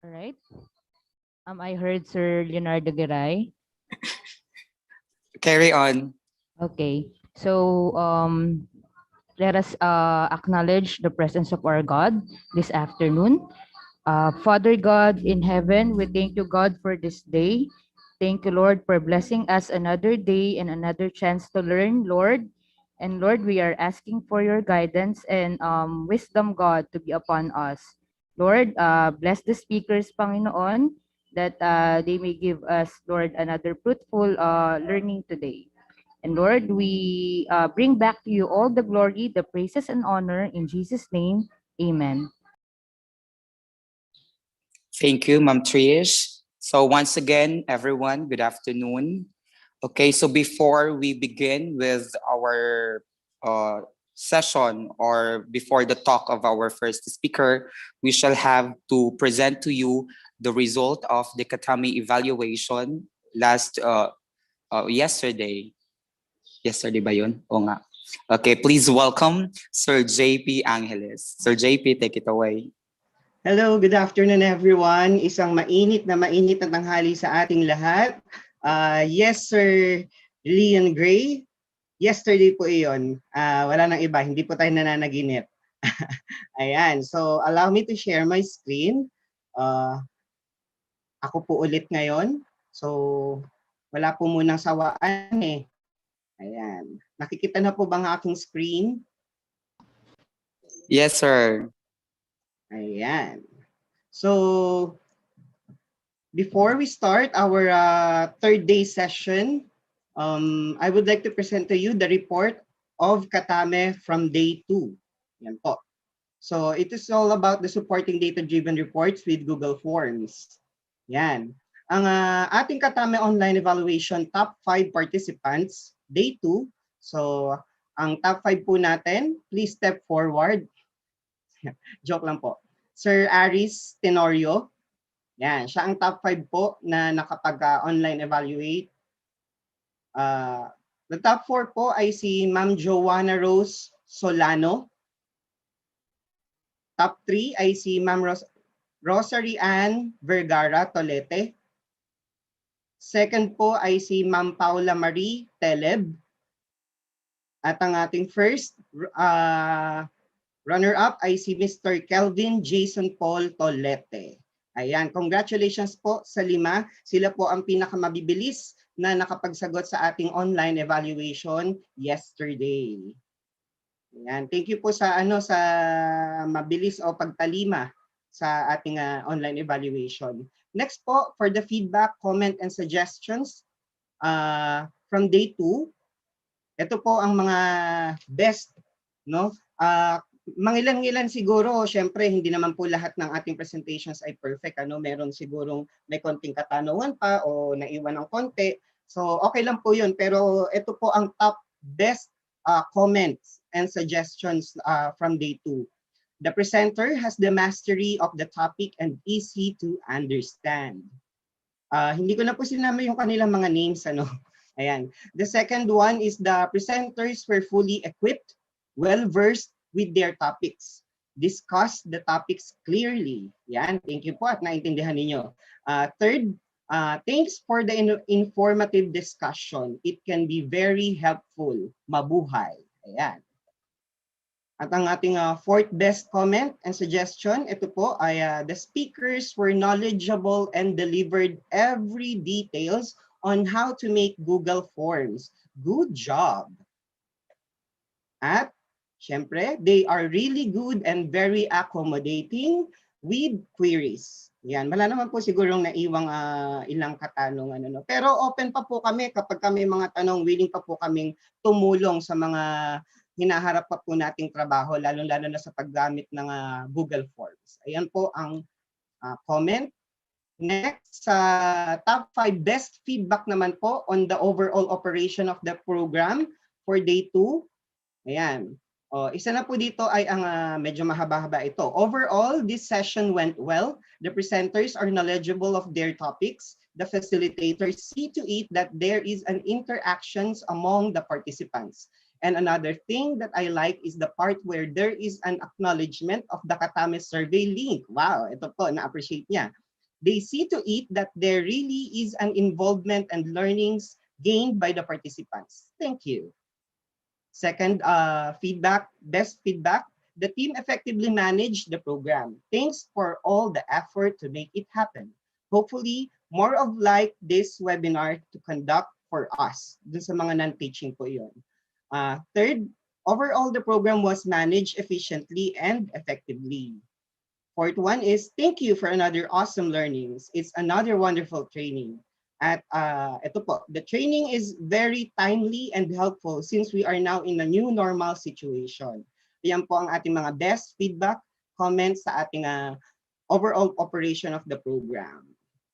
All right. I heard Sir Leonardo Geray. Carry on. Okay. So let us acknowledge the presence of our God this afternoon. Father God in heaven, we thank you, God, for this day. Thank you, Lord, for blessing us another day and another chance to learn, Lord. And Lord, we are asking for your guidance and wisdom, God, to be upon us. Lord, bless the speakers, Panginoon, that they may give us, Lord, another fruitful learning today. And Lord, we bring back to you all the glory, the praises, and honor in Jesus' name. Amen. Thank you, Ma'am Trish. So once again, everyone, good afternoon. Okay, so before we begin with our session or before the talk of our first speaker, we shall have to present to you the result of the Katami evaluation last yesterday. Yesterday ba yun? O nga. Okay, please welcome Sir JP Angeles. Sir JP, take it away. Hello, good afternoon everyone. Isang mainit na tanghali sa ating lahat. Yes, Sir Leon Gray. Yesterday po iyon. Wala nang iba, hindi po tayo nananaginip. Ayan, so allow me to share my screen. Ako po ulit ngayon. So wala po munang sawaan eh. Ayan. Nakikita na po ba ang aking screen? Yes, sir. Ayan. So, before we start our third day session, I would like to present to you the report of Katame from day 2. Yan po. So, it is all about the supporting data-driven reports with Google Forms. Yan. Ang ating Katame online evaluation top 5 participants, day 2. So, ang top 5 po natin, please step forward. Joke lang po. Sir Aris Tenorio. Yan, siya ang top 5 po na nakapag-online evaluate. The top 4 po ay si Ma'am Joanna Rose Solano. Top 3 ay si Ma'am Rosary Ann Vergara Tolete. Second po ay si Ma'am Paula Marie Teleb. At ang ating first runner-up ay si Mr. Kelvin Jason Paul Tolete. Ayan, congratulations po sa 5. Sila po ang pinakamabibilis na nakapagsagot sa ating online evaluation yesterday. Ayan, thank you po sa sa mabilis o pagtalima sa ating online evaluation. Next po, for the feedback, comment, and suggestions from day 2. Ito po ang mga best, no? Mangilan-ngilan siguro, syempre hindi naman po lahat ng ating presentations ay perfect. Meron sigurong may konting katanungan pa o naiwan ng konti. So okay lang po yun. Pero ito po ang top best comments and suggestions from day 2. The presenter has the mastery of the topic and easy to understand. Hindi ko na po sinama yung kanilang mga names. Ayan. The second one is the presenters were fully equipped, well-versed with their topics. Discuss the topics clearly. Yan, thank you po at naintindihan ninyo. Third, thanks for the informative discussion. It can be very helpful. Mabuhay. Ayan. At ang ating fourth best comment and suggestion, ito po ay the speakers were knowledgeable and delivered every details on how to make Google Forms. Good job. At syempre, they are really good and very accommodating with queries. Yan, wala naman po sigurong naiwang ilang katanungan. Pero open pa po kami kapag kami mga tanong, willing pa po kaming tumulong sa mga hinaharap pa po nating trabaho, lalo-lalo na sa paggamit ng Google Forms. Ayan po ang comment. Next, top 5 best feedback naman po on the overall operation of the program for day 2. Ayan. Isa na po dito ay ang medyo mahaba-haba ito. Overall, this session went well. The presenters are knowledgeable of their topics. The facilitators see to it that there is an interactions among the participants. And another thing that I like is the part where there is an acknowledgement of the Katame survey link. Wow, ito po, na-appreciate niya. They see to it that there really is an involvement and learnings gained by the participants. Thank you. Second, best feedback. The team effectively managed the program. Thanks for all the effort to make it happen. Hopefully, more of like this webinar to conduct for us. Dun sa mga non-teaching po yun. Third, overall the program was managed efficiently and effectively. Fourth one is thank you for another awesome learnings. It's another wonderful training. At ito po, the training is very timely and helpful since we are now in a new normal situation. Yan po ang ating mga best feedback comments sa ating overall operation of the program.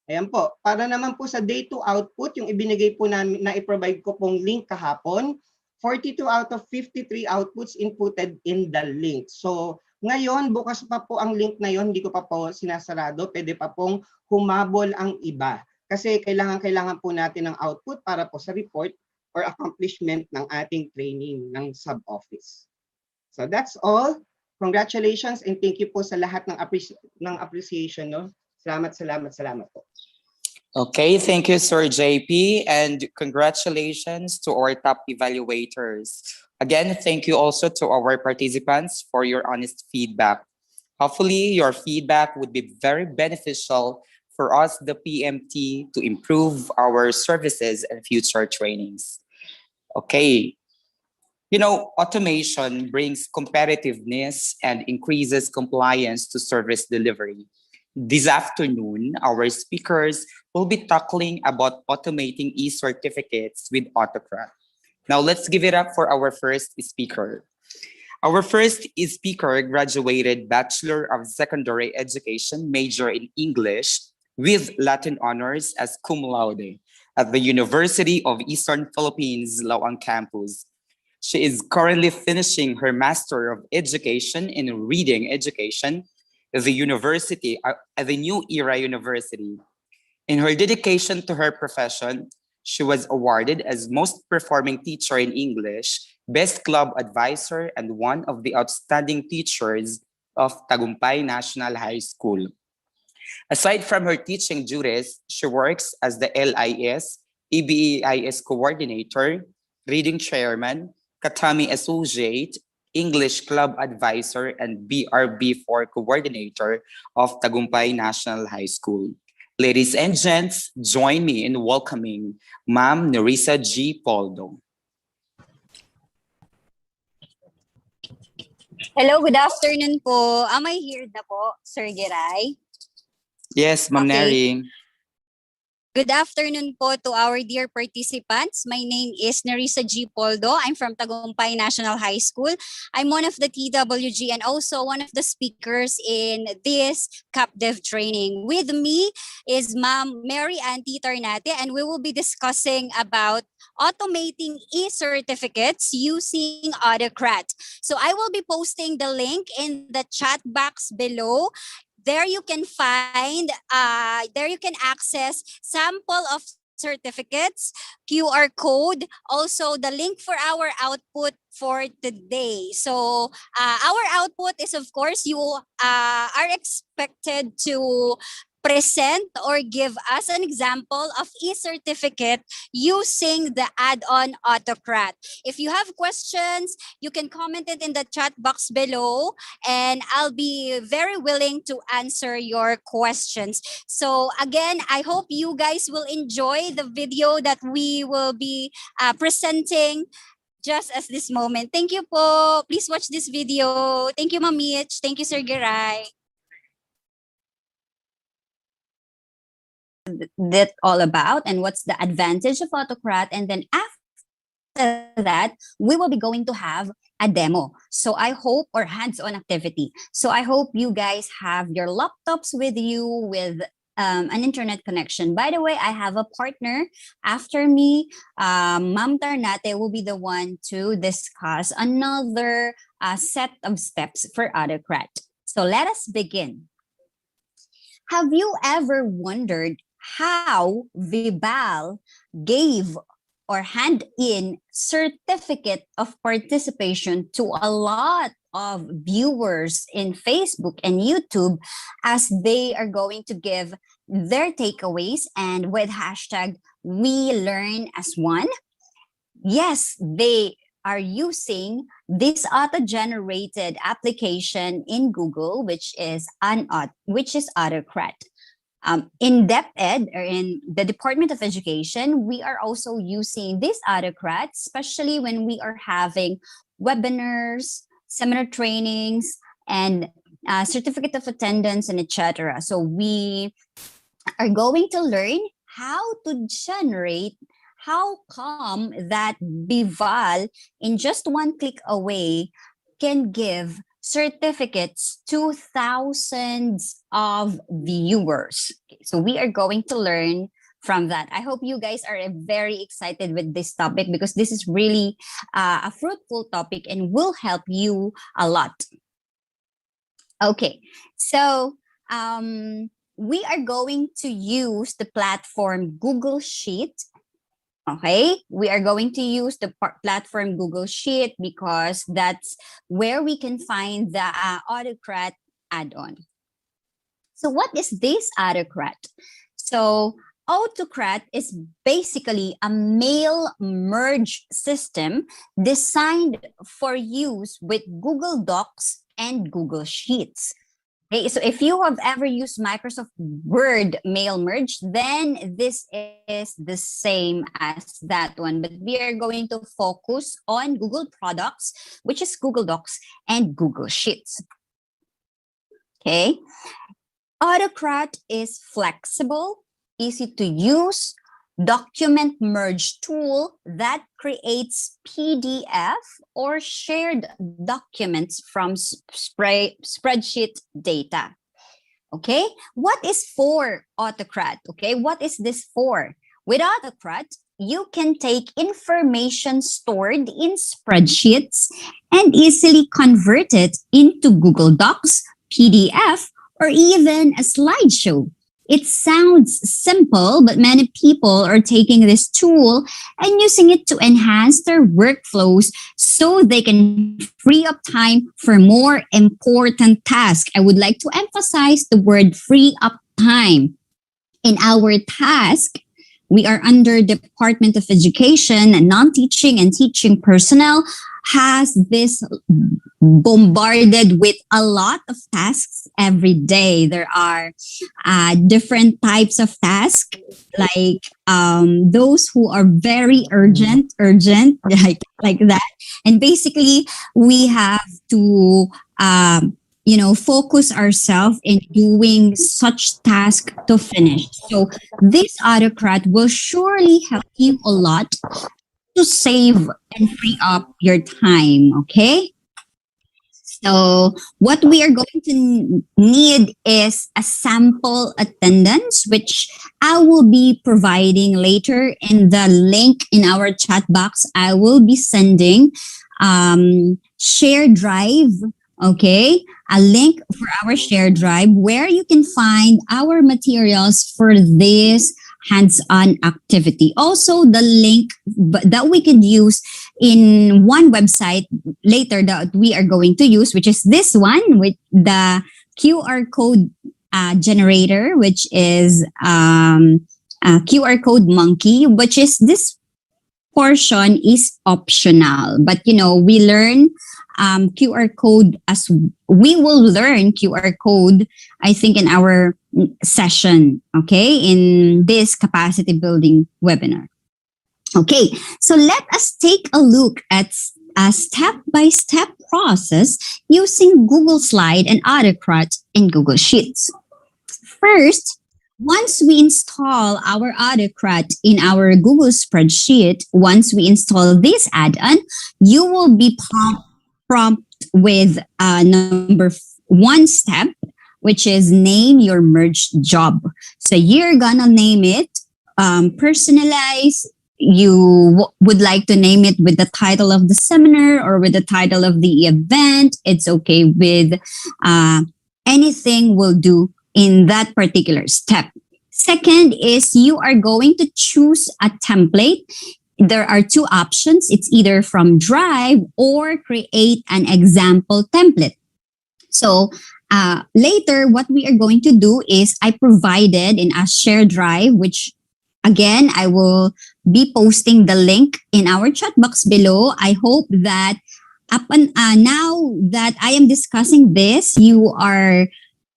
Ayan po, para naman po sa day 2 output, yung ibinigay po namin na i-provide ko pong link kahapon, 42 out of 53 outputs inputted in the link. So ngayon, bukas pa po ang link na yon, hindi ko pa po sinasarado, pwede pa pong humabol ang iba. Kasi kailangan po natin ng output para po sa report or accomplishment ng ating training ng sub-office. So that's all. Congratulations and thank you po sa lahat ng appreciation. No? Salamat po. Okay, thank you, Sir JP, and congratulations to our top evaluators. Again, thank you also to our participants for your honest feedback. Hopefully, your feedback would be very beneficial for us, the PMT, to improve our services and future trainings. Okay. You know, automation brings competitiveness and increases compliance to service delivery. This afternoon, our speakers will be tackling about automating e-certificates with Autocrat. Now, let's give it up for our first speaker. Our first speaker graduated Bachelor of Secondary Education, major in English, with Latin honors as cum laude at the University of Eastern Philippines, Laoang campus. She is currently finishing her Master of Education in Reading Education at the New Era University. In her dedication to her profession, she was awarded as Most Performing Teacher in English, Best Club Advisor, and one of the outstanding teachers of Tagumpay National High School. Aside from her teaching duties, she works as the LIS, EBEIS Coordinator, Reading Chairman, Katami Associate, English Club Advisor, and BRB4 Coordinator of Tagumpay National High School. Ladies and gents, join me in welcoming Ma'am Nerissa G. Poldo. Hello, good afternoon po. Am I here na po, Sir Giray? Yes, Ma'am Okay. Neri. Good afternoon po to our dear participants. My name is Nerissa G. Poldo. I'm from Tagumpay National High School. I'm one of the TWG and also one of the speakers in this CapDev training. With me is Ma'am Mary Ann Tarnate, and we will be discussing about automating e-certificates using Autocrat. So I will be posting the link in the chat box below. There you can access sample of certificates, QR code, also the link for our output for today. So our output is, of course, you are expected to present or give us an example of e-certificate using the add-on Autocrat. If you have questions, you can comment it in the chat box below and I'll be very willing to answer your questions. So again, I hope you guys will enjoy the video that we will be presenting just as this moment. Thank you po. Please watch this video. Thank you, Ma'am Mitch. Thank you, Sir Giray. That all about and what's the advantage of Autocrat, and then after that we will be going to have a demo, so I hope, or hands-on activity, so I hope you guys have your laptops with you with an internet connection. By the way, I have a partner after me. Ma'am Tarnate will be the one to discuss another set of steps for Autocrat. So let us begin. Have you ever wondered how Vibal gave or hand in certificate of participation to a lot of viewers in Facebook and YouTube as they are going to give their takeaways, and with hashtag we learn as one. Yes, they are using this auto-generated application in Google, which is Autocrat. In Depth Ed, or in the Department of Education, we are also using this Autocrat, especially when we are having webinars, seminar trainings, and certificate of attendance, and etc. So we are going to learn how to generate, how come that Bival, in just one click away, can give certificates to thousands of viewers. Okay, so we are going to learn from that. I hope you guys are very excited with this topic, because this is really a fruitful topic and will help you a lot. Okay, so we are going to use the platform Google Sheet. Okay, we are going to use the platform Google Sheet because that's where we can find the Autocrat add-on. So what is this Autocrat? So Autocrat is basically a mail merge system designed for use with Google Docs and Google Sheets. Okay, so if you have ever used Microsoft Word mail merge, then this is the same as that one. But we are going to focus on Google products, which is Google Docs and Google Sheets. Okay. Autocrat is flexible, easy to use document merge tool that creates PDF or shared documents from spreadsheet data. Okay, what is for Autocrat? Okay, what is this for? With Autocrat, you can take information stored in spreadsheets and easily convert it into Google Docs, PDF, or even a slideshow. It sounds simple, but many people are taking this tool and using it to enhance their workflows so they can free up time for more important tasks. I would like to emphasize the word free up time. In our task, we are under Department of Education, and non-teaching and teaching personnel has this bombarded with a lot of tasks every day. There are different types of tasks, like those who are very urgent, like that. And basically, we have to focus ourselves in doing such task to finish. So this Autocrat will surely help you a lot to save and free up your time, okay? So what we are going to need is a sample attendance, which I will be providing later in the link in our chat box. I will be sending share drive, okay? A link for our share drive where you can find our materials for this hands-on activity. Also, the link that we could use in one website later that we are going to use, which is this one with the QR code generator, which is QR code monkey, which is this portion is optional. But, we learn QR code as we will learn QR code, I think, in our session, okay, in this capacity building webinar. Okay, so let us take a look at a step-by-step process using Google Slide and Autocrat in Google Sheets. First, once we install our Autocrat in our Google spreadsheet, once we install this add-on, you will be prompted with number one step, which is name your merged job. So you're gonna name it, personalize. You would like to name it with the title of the seminar or with the title of the event. It's okay with anything will do in that particular step. Second is you are going to choose a template. There are two options. It's either from Drive or create an example template. So Later, what we are going to do is I provided in a shared drive, which again, I will be posting the link in our chat box below. I hope that now that I am discussing this, you are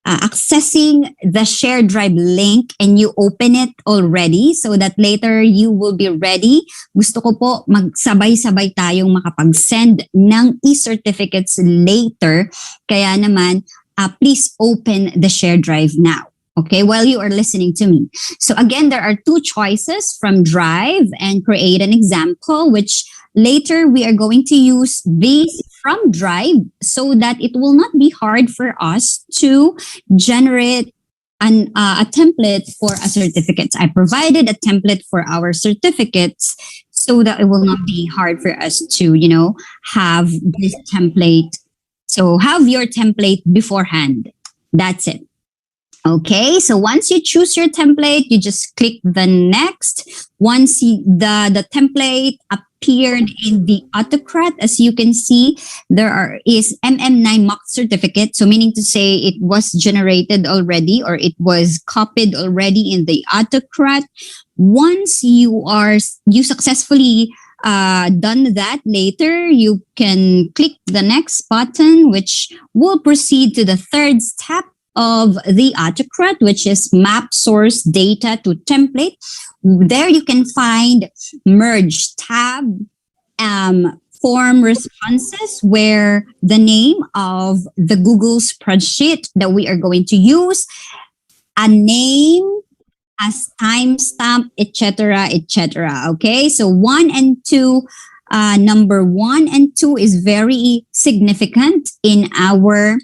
accessing the shared drive link and you open it already so that later you will be ready. Gusto ko po magsabay-sabay tayong makapag-send ng e-certificates later. Kaya naman, please open the shared drive now. Okay, while you are listening to me. So again, there are two choices from Drive and create an example, which later we are going to use these from Drive so that it will not be hard for us to generate a template for a certificate. I provided a template for our certificates so that it will not be hard for us to, have this template. So have your template beforehand. That's it. Okay, so once you choose your template, you just click the next. Once the template appeared in the Autocrat, as you can see, is MM9 mock certificate. So meaning to say it was generated already or it was copied already in the Autocrat. Once you successfully done that, later you can click the next button, which will proceed to the third step of the Autocrat, which is map source data to template. There you can find merge tab, form responses, where the name of the Google spreadsheet that we are going to use, a name as timestamp, etc., etc. Okay, so 1 and 2, number 1 and 2 is very significant in our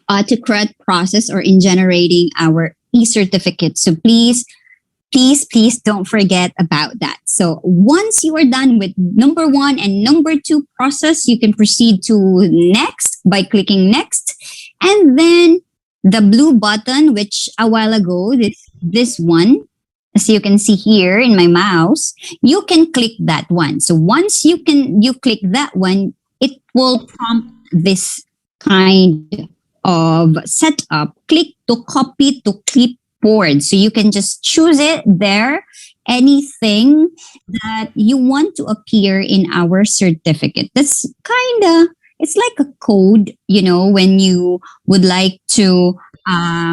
Autocrat process or in generating our e-certificate. So please don't forget about that. So once you are done with number 1 and number 2 process, you can proceed to next by clicking next. And then the blue button, which a while ago, this one, as you can see here in my mouse, you can click that one. So once you click that one, it will prompt this kind of setup. Click to copy to clipboard. So you can just choose it there, anything that you want to appear in our certificate. That's it's like a code, when you would like to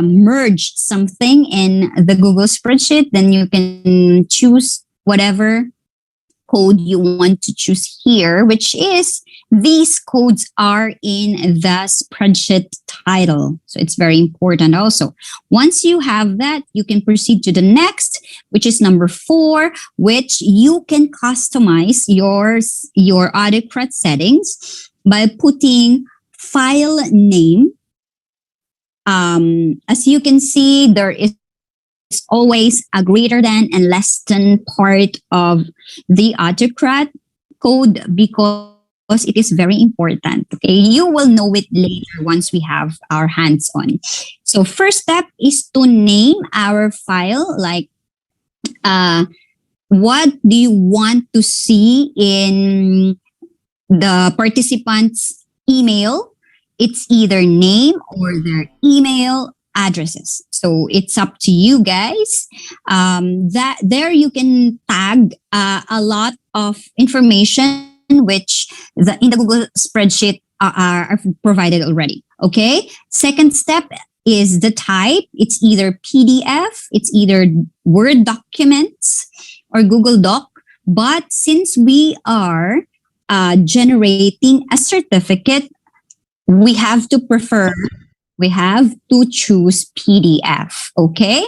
merge something in the Google spreadsheet, then you can choose whatever code you want to choose here, which is these codes are in the spreadsheet title. So it's very important also. Once you have that, you can proceed to the next, which is number 4, which you can customize your Autocrat settings by putting file name. As you can see, there is always a greater than and less than part of the Autocrat code because it is very important. Okay, you will know it later once we have our hands on. So first step is to name our file, like what do you want to see in the participant's email. It's either name or their email addresses. So it's up to you guys. That there you can tag a lot of information which in the Google spreadsheet are provided already. Okay. Second step is the type. It's either PDF, it's either Word documents or Google Doc. But since we are generating a certificate, we have to choose PDF. Okay.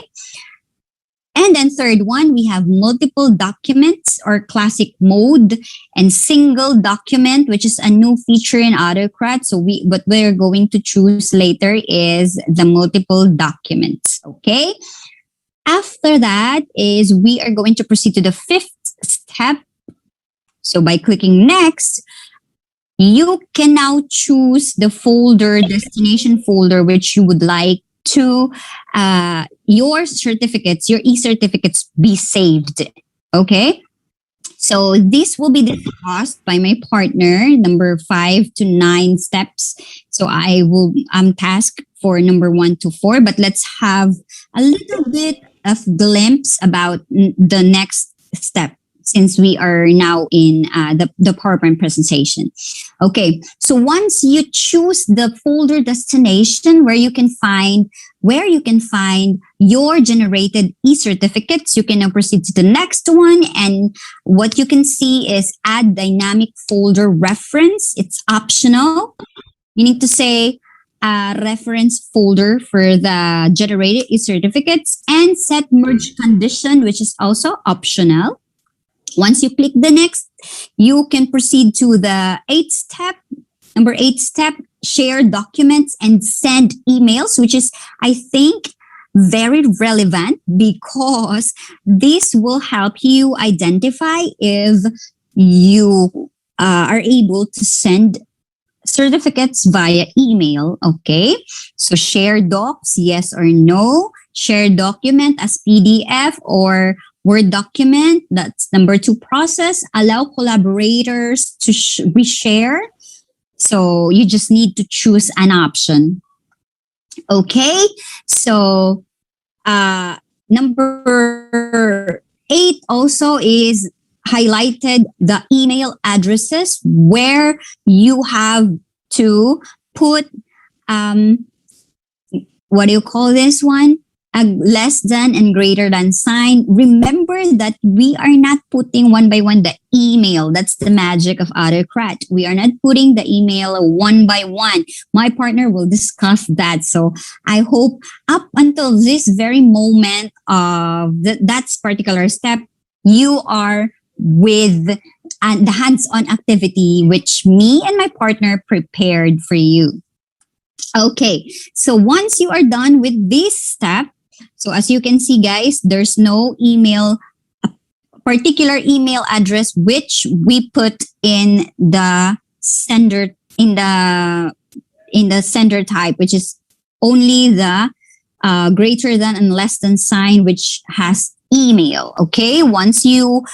And then third one, we have multiple documents or classic mode and single document, which is a new feature in Autocrat. So what we're going to choose later is the multiple documents. Okay. After that is we are going to proceed to the 5th step. So by clicking next, you can now choose the folder, destination folder, which you would like to your e-certificates be saved. Okay. So this will be discussed by my partner, number 5 to 9 steps. So I'm tasked for number 1 to 4, but let's have a little bit of glimpse about the next step since we are now in the PowerPoint presentation. Okay, so once you choose the folder destination where you can find your generated e-certificates, you can now proceed to the next one. And what you can see is add dynamic folder reference. It's optional. You need to say reference folder for the generated e-certificates and set merge condition, which is also optional. Once you click the next, you can proceed to the number 8 step, share documents and send emails, which is, I think, very relevant because this will help you identify if you are able to send certificates via email. Okay, so share docs, yes or no. Share document as PDF or Word document. That's number 2 process. Allow collaborators to reshare. So you just need to choose an option. Okay, so number 8 also is highlighted the email addresses where you have to put what do you call this one? A less than and greater than sign. Remember that we are not putting one by one the email. That's the magic of Autocrat. We are not putting the email one by one. My partner will discuss that. So I hope up until this very moment of that particular step, you are with the hands-on activity which me and my partner prepared for you. Okay, so once you are done with this step, so as you can see, guys, there's no email, a particular email address which we put in the sender in the sender type, which is only the greater than and less than sign, which has email. Okay, once you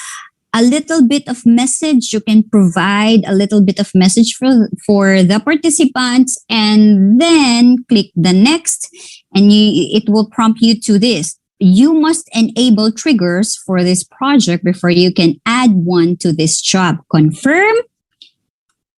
a little bit of message, you can provide a little bit of message for the participants and then click the next and it will prompt you to this. You must enable triggers for this project before you can add one to this job. Confirm.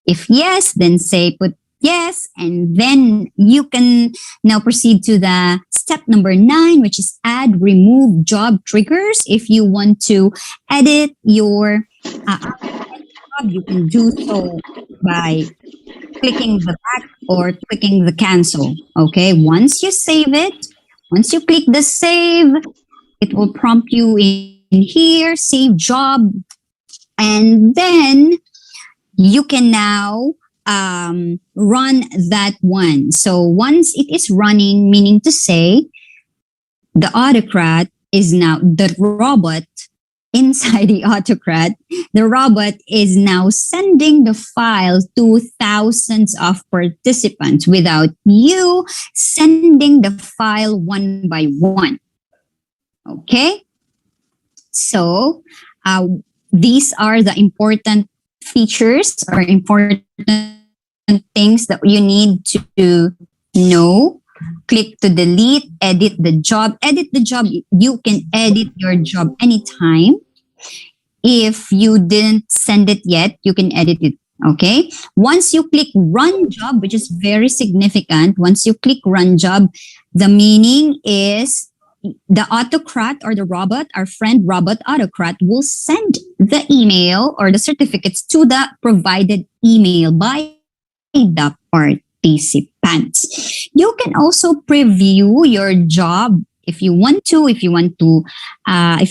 If yes, then say put yes, and then you can now proceed to the step number 9, which is add remove job triggers. If you want to edit your job, you can do so by clicking the back or clicking the cancel. Okay, once you save it, once you click the save, it will prompt you in here, save job, and then you can now run that one. So once it is running, meaning to say the Autocrat is now the robot inside the Autocrat, the robot is now sending the file to thousands of participants without you sending the file one by one. Okay? So these are the important features or important things that you need to know. Click to delete, edit the job. Edit the job. You can edit your job anytime. If you didn't send it yet, you can edit it. Okay. Once you click run job, which is very significant, once you click run job, the meaning is the Autocrat or the robot, our friend robot Autocrat, will send the email or the certificates to the provided email by the participants. You can also preview your job if you want to, if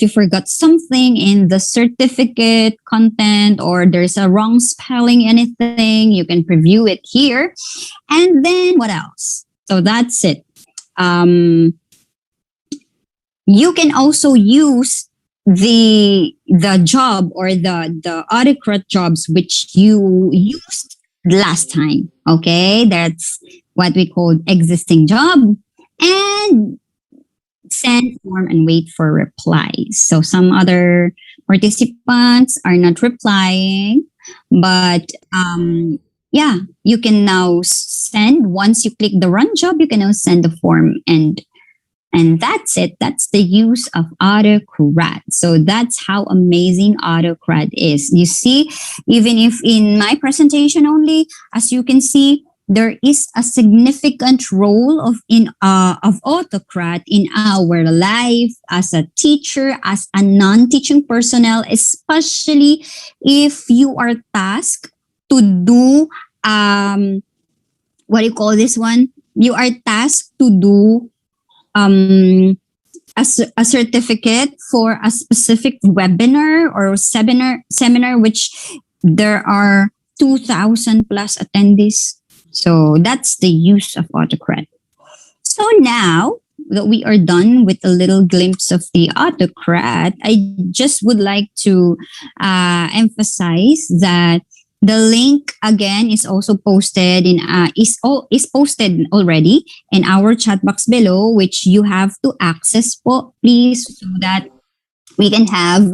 you forgot something in the certificate content or there's a wrong spelling, anything, you can preview it here. And then what else? So that's it. You can also use the job or the Autocrat jobs which you used last time. Okay, that's what we call existing job, and send form and wait for replies. So some other participants are not replying, but yeah, you can now send. Once you click the run job, you can now send the form, and that's it. That's the use of Autocrat. So that's how amazing Autocrat is. You see, even if in my presentation only, as you can see, there is a significant role of Autocrat in our life as a teacher, as a non-teaching personnel, especially if you are tasked to do what do you call this one? You are tasked to do a certificate for a specific webinar or seminar which there are 2,000 plus attendees. So that's the use of Autocrat. So now that we are done with a little glimpse of the Autocrat, I just would like to emphasize that the link again is also posted is posted already in our chat box below, which you have to access po, please, so that we can have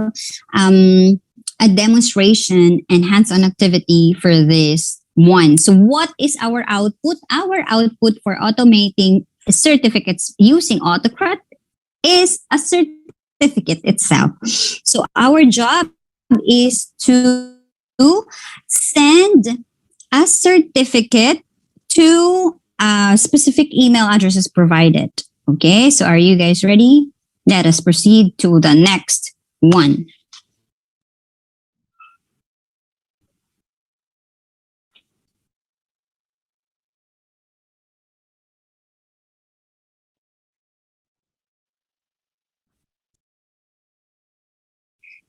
a demonstration and hands-on activity for this one. So what is our output? Our output for automating certificates using Autocrat is a certificate itself. So our job is to send a certificate to specific email addresses provided. Okay, so are you guys ready? Let us proceed to the next one.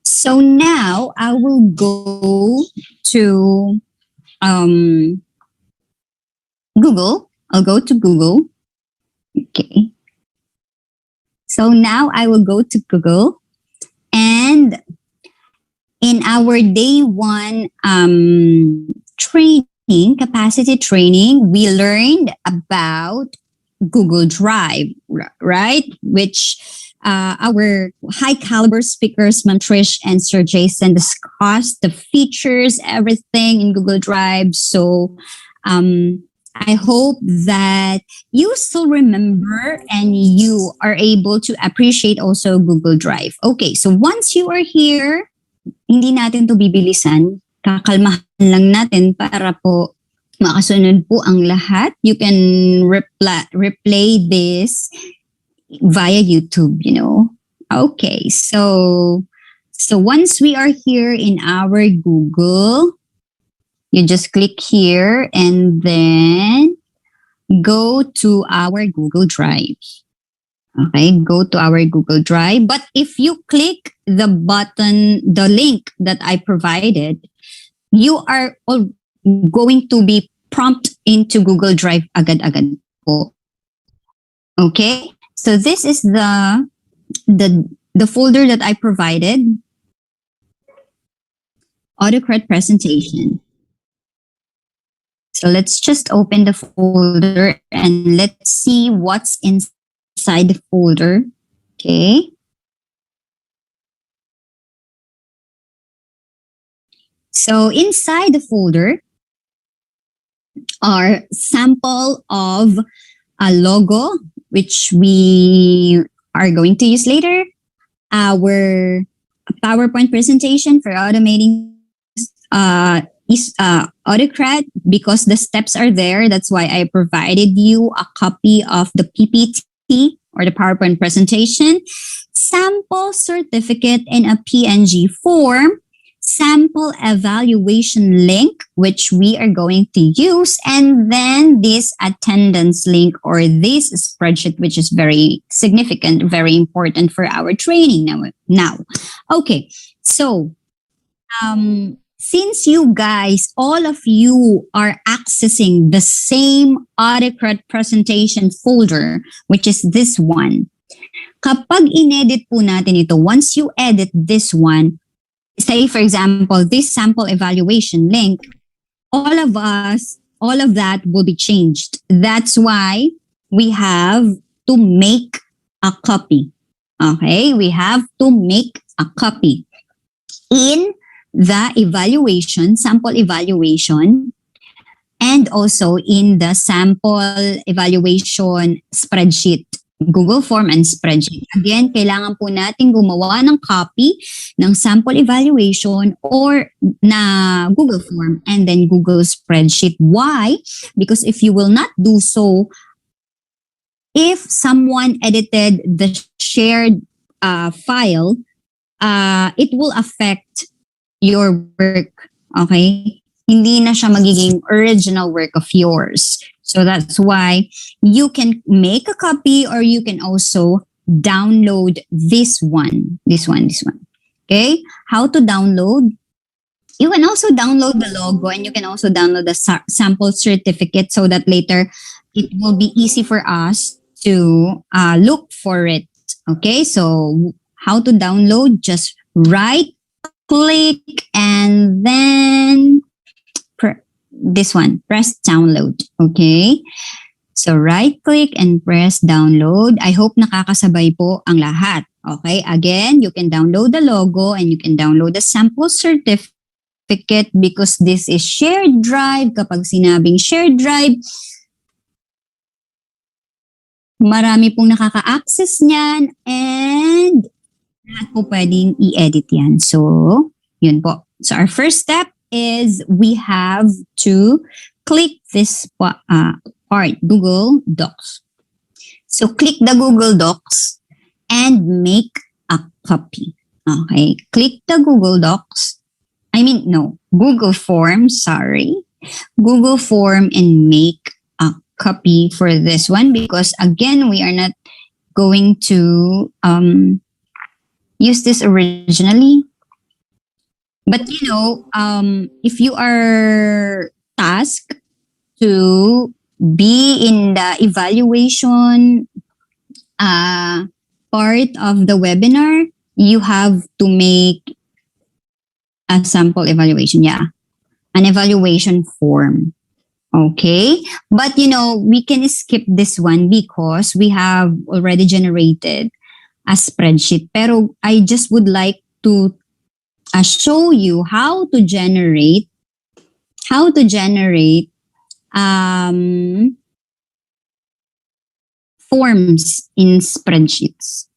So now I will go to Google. I'll go to Google. Okay. So now I will go to Google, and in our day 1 training, capacity training, we learned about Google Drive, right? Which our high caliber speakers, Ma'am Trish and Sir Jason, discussed the features, everything in Google Drive. So I hope that you still remember and you are able to appreciate also Google Drive. Okay, so once you are here, hindi natin to bibilisan. Kakalmahan lang natin para po makasunod po ang lahat. You can replay this via YouTube, you know. Okay, so once we are here in our Google, you just click here and then go to our Google Drive. Okay, go to our Google Drive. But if you click the button, the link that I provided, you are all going to be prompted into Google Drive agad-agad po. Okay, so this is the folder that I provided. Autocrat presentation. So let's just open the folder and let's see what's inside the folder. Okay. So inside the folder are sample of a logo, which we are going to use later, our PowerPoint presentation for automating Autocrat, because the steps are there. That's why I provided you a copy of the PPT or the PowerPoint presentation, sample certificate in a PNG form, sample evaluation link, which we are going to use, and then this attendance link or this spreadsheet, which is very significant, very important for our training now. Okay, so since you guys, all of you are accessing the same Autocrat presentation folder, which is this one, kapag inedit po natin ito, once you edit this one, say for example, this sample evaluation link, all of that will be changed. That's why we have to make a copy. Okay, we have to make a copy. in the evaluation, sample evaluation, and also in the sample evaluation spreadsheet, Google Form and spreadsheet. Again, kailangan po natin gumawa ng copy ng sample evaluation or na Google Form and then Google Spreadsheet. Why? Because if you will not do so, if someone edited the shared file, it will affect your work. Okay? Hindi na siya magiging original work of yours. So that's why you can make a copy or you can also download this one. Okay? How to download? You can also download the logo and you can also download the sample certificate so that later it will be easy for us to look for it. Okay? So how to download? Just right click and then this one, press download. Okay? So right click and press download. I hope nakakasabay po ang lahat. Okay? Again, you can download the logo and you can download the sample certificate because this is shared drive. Kapag sinabing shared drive, marami pong nakaka-access niyan and lahat po pwedeng i-edit yan. So, yun po. So our first step is we have to click this part, Google Docs. So click the Google Docs and make a copy. Okay, click the Google Docs. Google Form, Google Form and make a copy for this one because again, we are not going to use this originally. But if you are tasked to be in the evaluation part of the webinar, you have to make a sample evaluation. Yeah, an evaluation form. Okay, but we can skip this one because we have already generated a spreadsheet. Pero I just would like to show you how to generate forms in spreadsheets.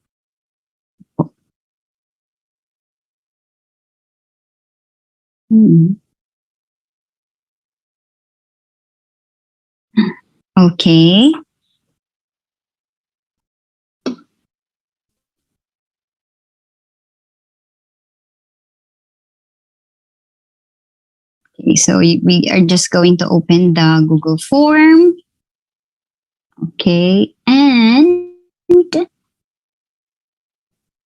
Okay. Okay, so we are just going to open the Google form. Okay, and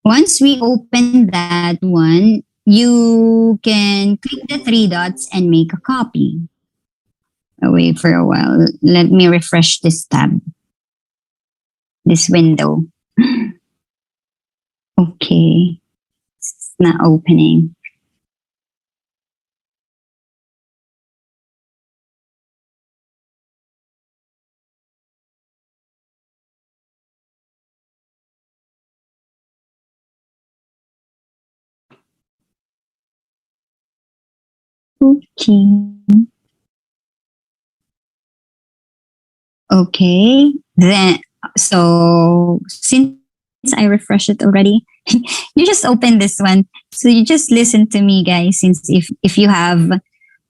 once we open that one, you can click the three dots and make a copy. I'll wait for a while. Let me refresh this tab, this window. Okay, it's not opening. Okay, then so since I refreshed it already, you just open this one. So you just listen to me, guys. Since if you have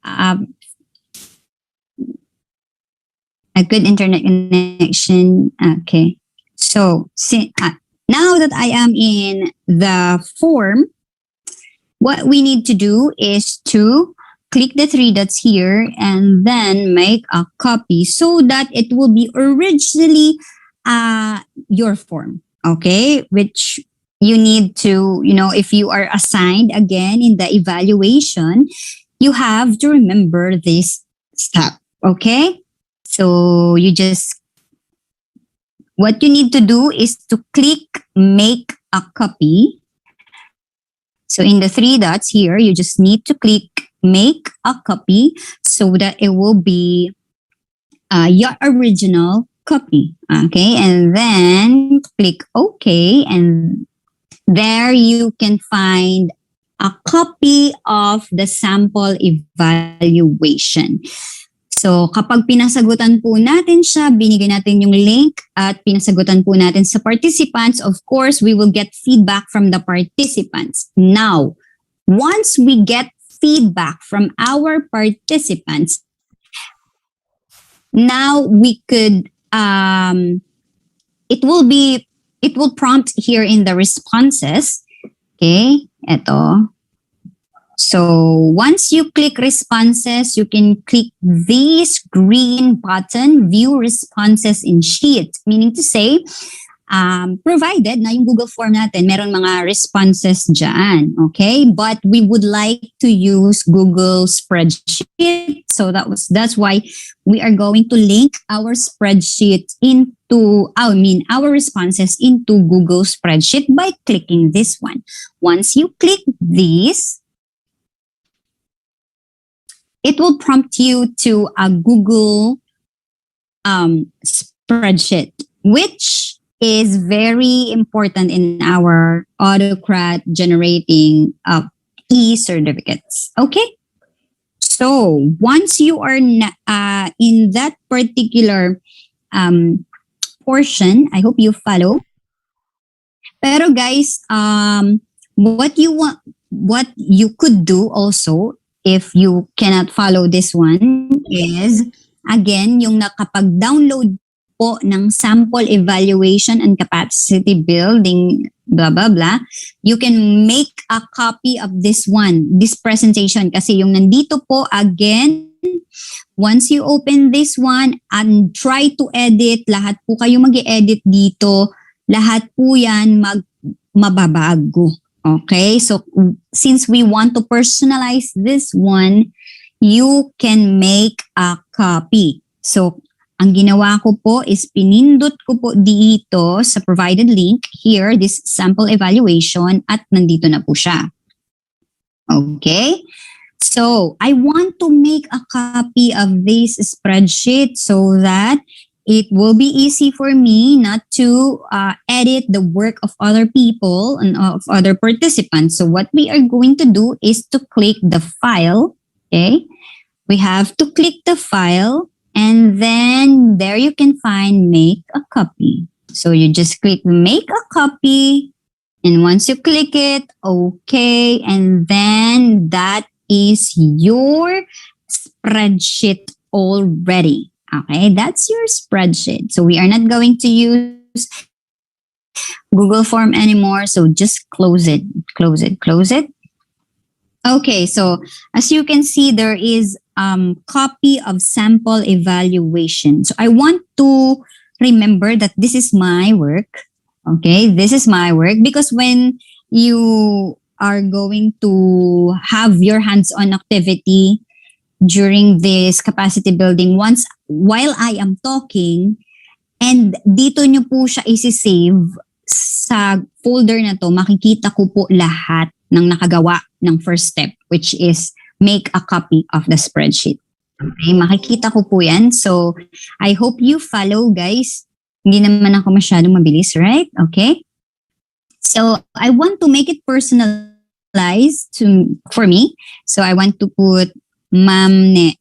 a good internet connection, okay. So now that I am in the form, what we need to do is to click the three dots here and then make a copy so that it will be originally your form, okay? Which you need to, if you are assigned again in the evaluation, you have to remember this step, okay? So what you need to do is to click make a copy. So in the three dots here, you just need to click make a copy so that it will be your original copy. Okay, and then click OK, and there you can find a copy of the sample evaluation. So kapag pinasagutan po natin siya, binigay natin yung link at pinasagutan po natin sa participants, of course, we will get feedback from the participants. Now, once we get feedback from our participants, now we could, it will prompt here in the responses. Okay, eto. So once you click responses, you can click this green button, view responses in sheet. Meaning to say, provided na yung Google form natin, meron mga responses dyan. Okay? But we would like to use Google Spreadsheet. So that's why we are going to link our spreadsheet our responses into Google Spreadsheet by clicking this one. Once you click this, it will prompt you to a Google spreadsheet, which is very important in our Autocrat generating e-certificates. Okay? So once you are in that particular portion, I hope you follow. Pero guys, what you could do also, if you cannot follow this one, is, again, yung nakapag-download po ng sample evaluation and capacity building, blah, blah, blah, you can make a copy of this presentation. Kasi yung nandito po, again, once you open this one and try to edit, lahat po kayo mag-i-edit dito, lahat po yan mababago. Okay, so since we want to personalize this one, you can make a copy. So, ang ginawa ko po is pinindot ko po dito sa provided link here, this sample evaluation, at nandito na po siya. Okay, so I want to make a copy of this spreadsheet so that it will be easy for me not to edit the work of other people and of other participants. So what we are going to do is to click the file. Okay, we have to click the file, and then there you can find make a copy. So you just click make a copy, and once you click it, okay, and then that is your spreadsheet already. Okay, that's your spreadsheet. So we are not going to use Google Form anymore. So just close it, close it, close it. Okay, so as you can see, there is copy of sample evaluation. So I want to remember that this is my work. Okay, this is my work, because when you are going to have your hands-on activity during this capacity building, while I am talking, and dito nyo po siya isi-save sa folder na to, makikita ko po lahat ng nakagawa ng first step, which is make a copy of the spreadsheet. Okay, makikita ko po yan. So, I hope you follow, guys. Hindi naman ako masyadong mabilis, right? Okay? So, I want to make it personalized for me. So, I want to put Ma'am Ne.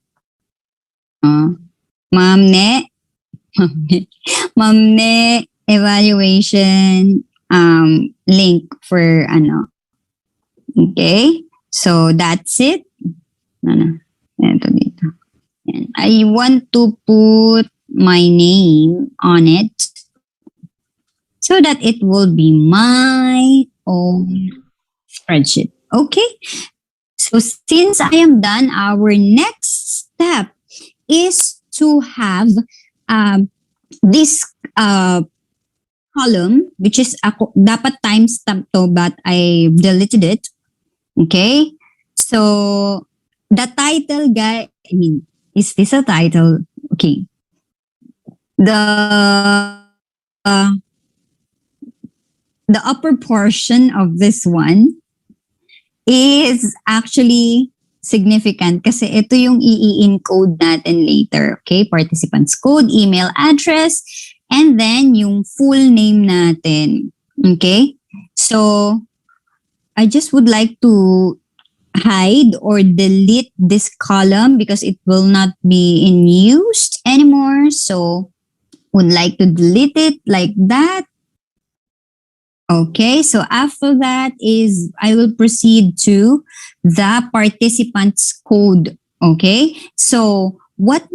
Ma'am Ne evaluation link for ano. Okay? So that's it. Ito dito. I want to put my name on it so that it will be my own spreadsheet. Okay? So since I am done, our next step is to have this column, which is dapat timestamp to, but I deleted it. Okay? So the title, is this a title? Okay. The upper portion of this one is actually significant kasi ito yung i-encode natin later. Okay? Participants code, email address, and then yung full name natin. Okay? So, I just would like to hide or delete this column because it will not be in use anymore. So would like to delete it like that. Okay, so after that is I will proceed to the participants code. Okay, so what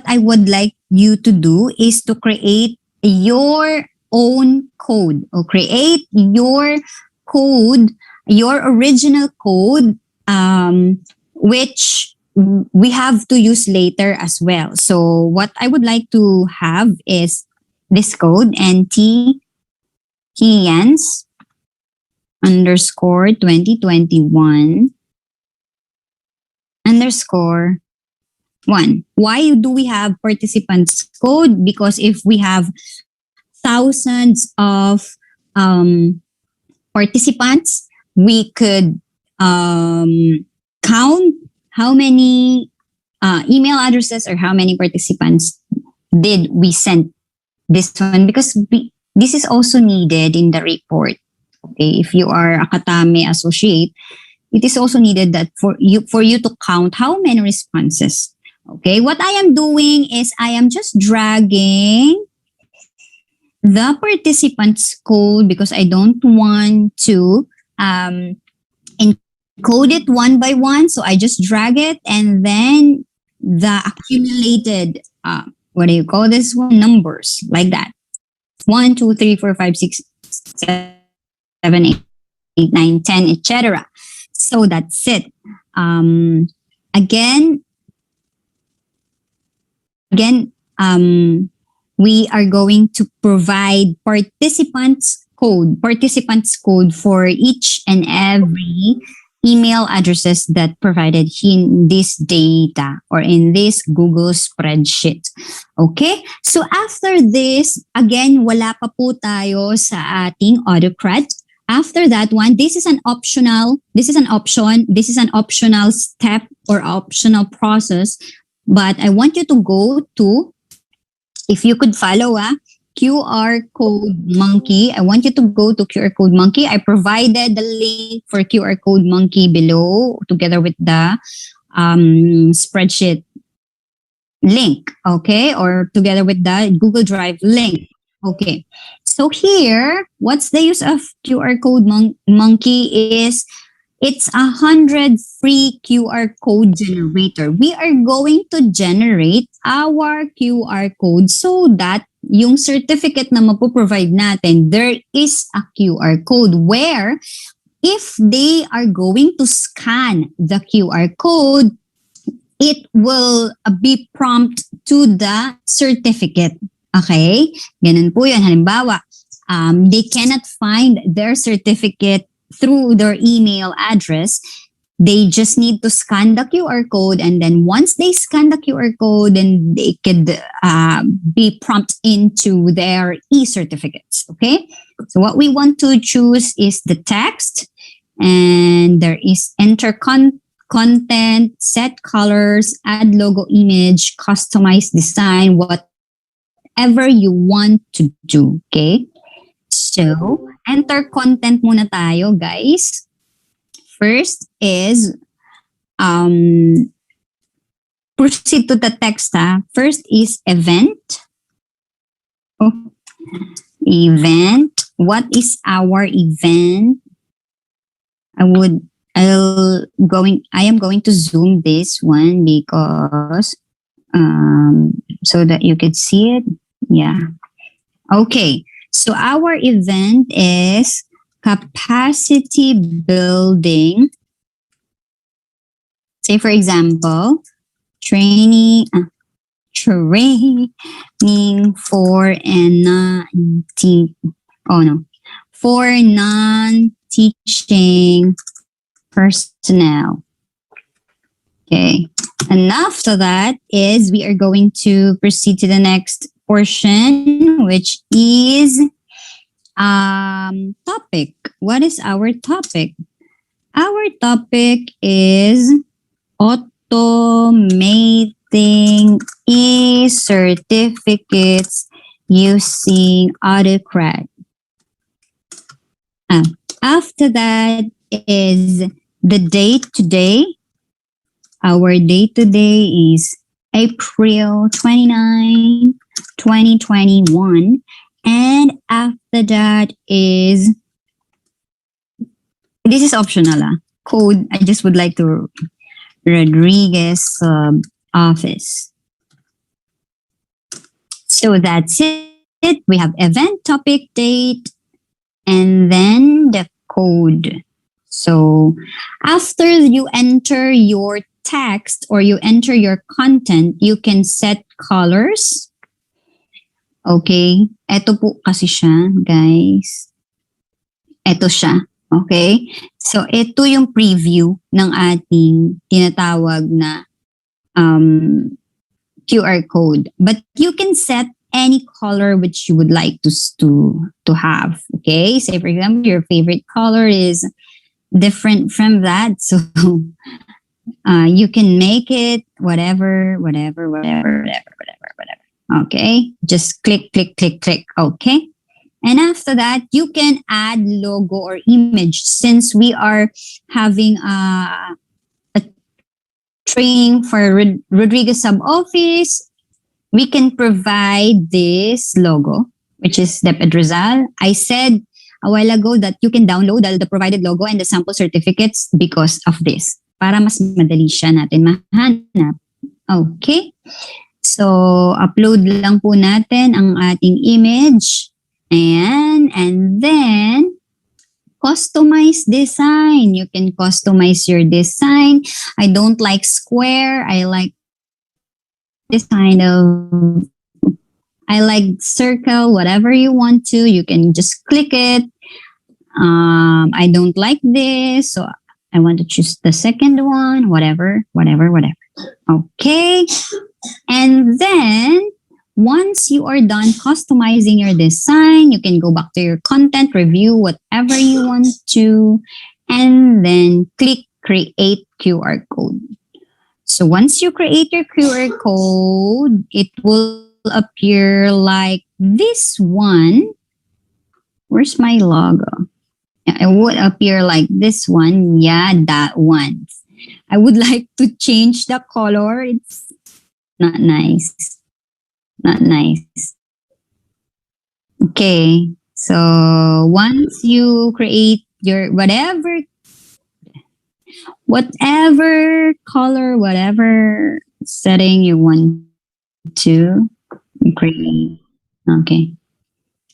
I would like you to do is to create your own code or create your code, your original code, which we have to use later as well. So what I would like to have is this code NTP underscore 2021 underscore 1. Why do we have participants code? Because if we have thousands of participants, we could count how many email addresses or how many participants did we send this one, because this is also needed in the report. Okay, if you are a Katame associate, it is also needed that for you to count how many responses. Okay, what I am doing is I am just dragging the participants code because I don't want to encode it one by one. So I just drag it, and then the accumulated what do you call this one? Numbers like that. 1, 2, 3, 4, 5, 6, 7, 8, 9, 10, etc. So that's it. Again, we are going to provide participants code for each and every email addresses that provided in this data or in this Google spreadsheet. Okay? So after this, again, wala pa po tayo sa ating Autocrat. After that one, this is an optional step or optional process. But I want you to go to, if you could follow QR Code Monkey. I want you to go to QR Code Monkey. I provided the link for QR Code Monkey below together with the spreadsheet link, okay? Or together with the Google Drive link. Okay. So here, what's the use of QR Code Monkey is it's 100 free QR code generator. We are going to generate our QR code so that yung certificate na mapoprovide natin, there is a QR code where if they are going to scan the QR code, it will be prompt to the certificate. Okay? Ganun po yun. Halimbawa, they cannot find their certificate through their email address. They just need to scan the QR code, and then once they scan the QR code, then they could be prompted into their e-certificates. Okay? So what we want to choose is the text, and there is enter content, set colors, add logo image, customize design, whatever you want to do. Okay? So, enter content muna tayo, guys. First is proceed to the text. First is event. Oh, event. What is our event? I am going to zoom this one because so that you could see it. Yeah. Okay. So our event is capacity building. Say for example, training for non-teaching personnel. Okay. And after that is we are going to proceed to the next portion, which is topic. What is our topic? Our topic is automating e-certificates using Autocrat. After that is the date today. Our date today is April 29, 2021. And after that is, this is optional. Code, I just would like to Rodriguez office. So that's it. We have event, topic, date, and then the code. So after you enter your text or you enter your content, you can set colors. Okay. Ito po kasi siya, guys. Ito siya. Okay. So ito yung preview ng ating tinatawag na QR code. But you can set any color which you would like to have. Okay. Say for example, your favorite color is different from that. So you can make it whatever. Okay. Just click. Okay. And after that, you can add logo or image. Since we are having a training for Rodriguez sub office, we can provide this logo, which is Dep Rizal. I said a while ago that you can download the provided logo and the sample certificates because of this. Para mas madali siya natin mahanap. Okay. So, upload lang po natin ang ating image. And then, customize design. You can customize your design. I don't like square. I like this kind of, I like circle, whatever you want to. You can just click it. I don't like this. So I want to choose the second one, whatever. Okay. And then once you are done customizing your design, you can go back to your content, review whatever you want to, and then click create QR code. So once you create your QR code, it will appear like this one. Where's my logo? It would appear like this one. Yeah, that one. I would like to change the color. It's not nice. Okay. So once you create your whatever color, whatever setting you want to create. Okay.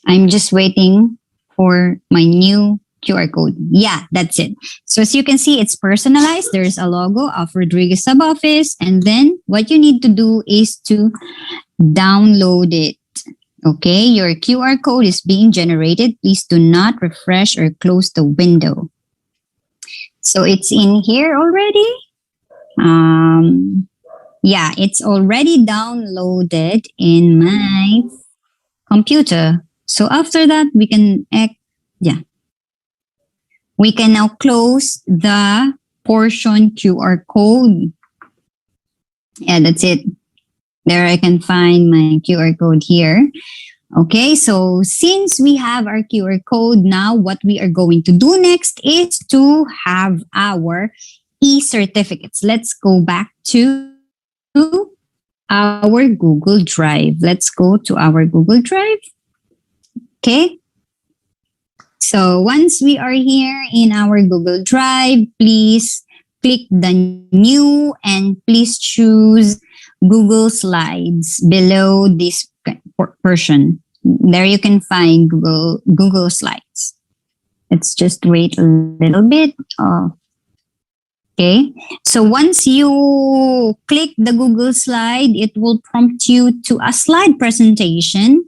I'm just waiting for my new QR code. Yeah, that's it. So as you can see, it's personalized. There's a logo of Rodriguez Sub Office. And then what you need to do is to download it. Okay, your QR code is being generated. Please do not refresh or close the window. So it's in here already. Yeah, it's already downloaded in my computer. So after that, we can now close the portion QR code. Yeah, that's it. There I can find my QR code here. Okay, so since we have our QR code now, what we are going to do next is to have our e-certificates. Let's go back to our Google Drive. Let's go to our Google Drive. Okay. So once we are here in our Google Drive, please click the new and please choose Google Slides below this portion. There you can find Google Slides. Let's just wait a little bit. Okay. So once you click the Google Slide, it will prompt you to a slide presentation.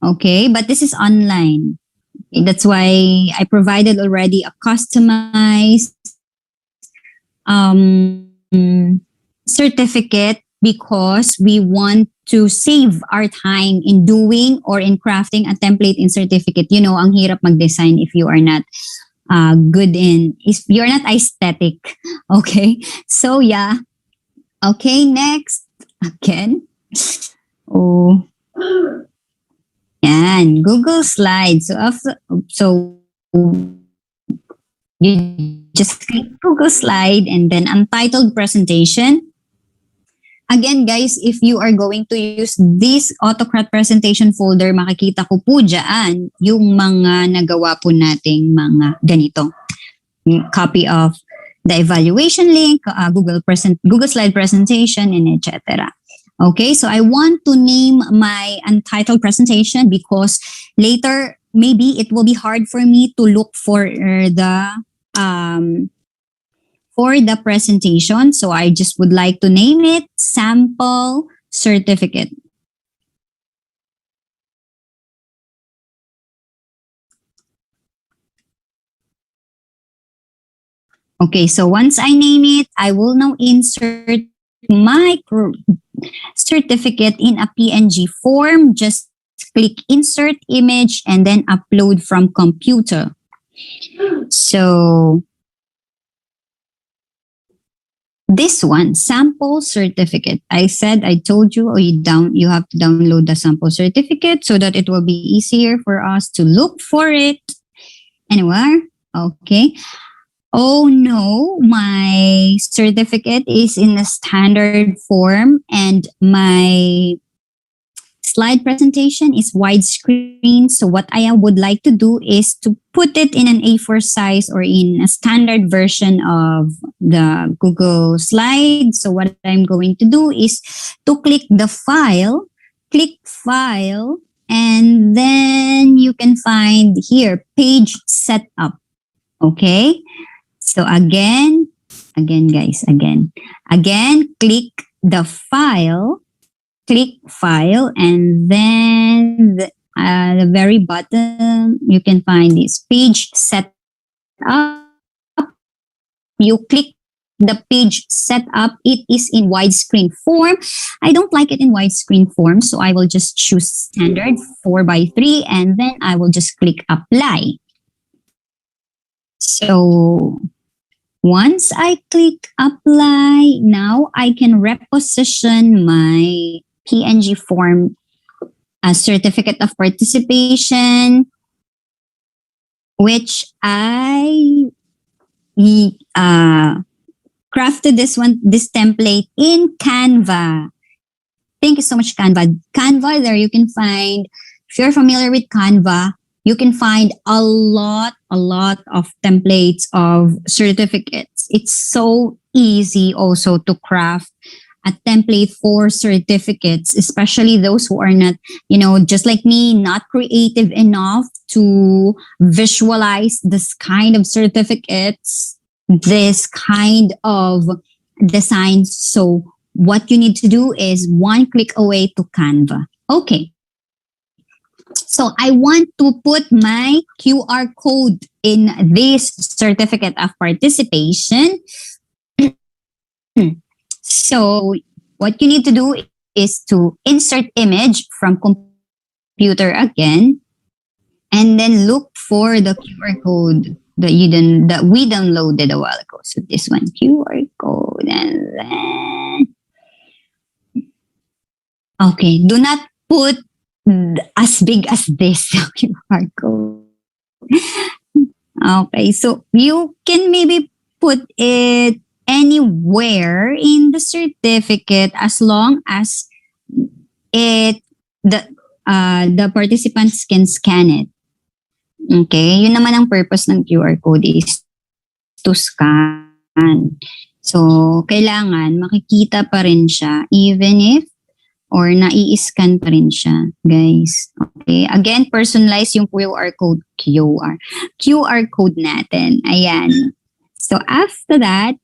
Okay. But this is online. That's why I provided already a customized certificate because we want to save our time in doing or in crafting a template in certificate. You know, ang hirap mag-design if you are not if you're not aesthetic. Okay. So yeah. Okay. Next. Again. Oh. And Google Slides. So You just click Google Slide and then Untitled Presentation. Again, guys, if you are going to use this Autocrat presentation folder, makikita ko po dyan yung mga nagawa po nating mga ganito. Copy of the evaluation link, Google Slide presentation, and etc. Okay, so I want to name my untitled presentation because later maybe it will be hard for me to look for the presentation. So I just would like to name it Sample Certificate. Okay, so once I name it, I will now insert my certificate in a PNG form. Just click Insert Image and then Upload from Computer. So this one, Sample Certificate. I told you, you have to download the sample certificate so that it will be easier for us to look for it anywhere. Okay. Oh no, my certificate is in a standard form and my slide presentation is widescreen. So what I would like to do is to put it in an A4 size or in a standard version of the Google Slide. So what I'm going to do is to click File, and then you can find here, Page Setup. Okay. So again, guys, click the file, and then the very bottom, you can find this Page Setup. You click the Page Setup. It is in widescreen form. I don't like it in widescreen form, so I will just choose standard 4:3, and then I will just click Apply. So once I click Apply, now I can reposition my PNG form as Certificate of Participation, which I crafted this template in Canva. Thank you so much, Canva. Canva, there you can find, if you're familiar with Canva, you can find a lot of templates of certificates. It's so easy also to craft a template for certificates, especially those who are not, just like me, not creative enough to visualize this kind of certificates, this kind of designs. So what you need to do is one click away to Canva. Okay. So I want to put my QR code in this certificate of participation. So what you need to do is to insert image from computer again, and then look for the QR code that we downloaded a while ago. So this one, QR code, and then okay, do not put as big as this QR code. Okay, so you can maybe put it anywhere in the certificate as long as the participants can scan it. Okay, yun naman ang purpose ng QR code is to scan. So kailangan makikita pa rin siya even if or nai-scan pa rin siya, guys. Okay. Again, personalize yung QR code natin. Ayan. So after that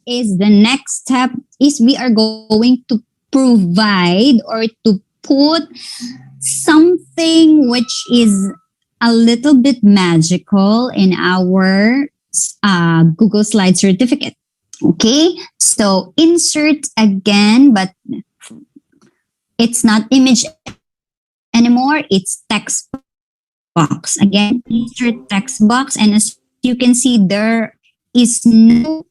is the next step is we are going to provide or to put something which is a little bit magical in our Google Slide certificate. Okay. So insert again, but it's not image anymore, it's text box. Again, insert text box, and as you can see, there is no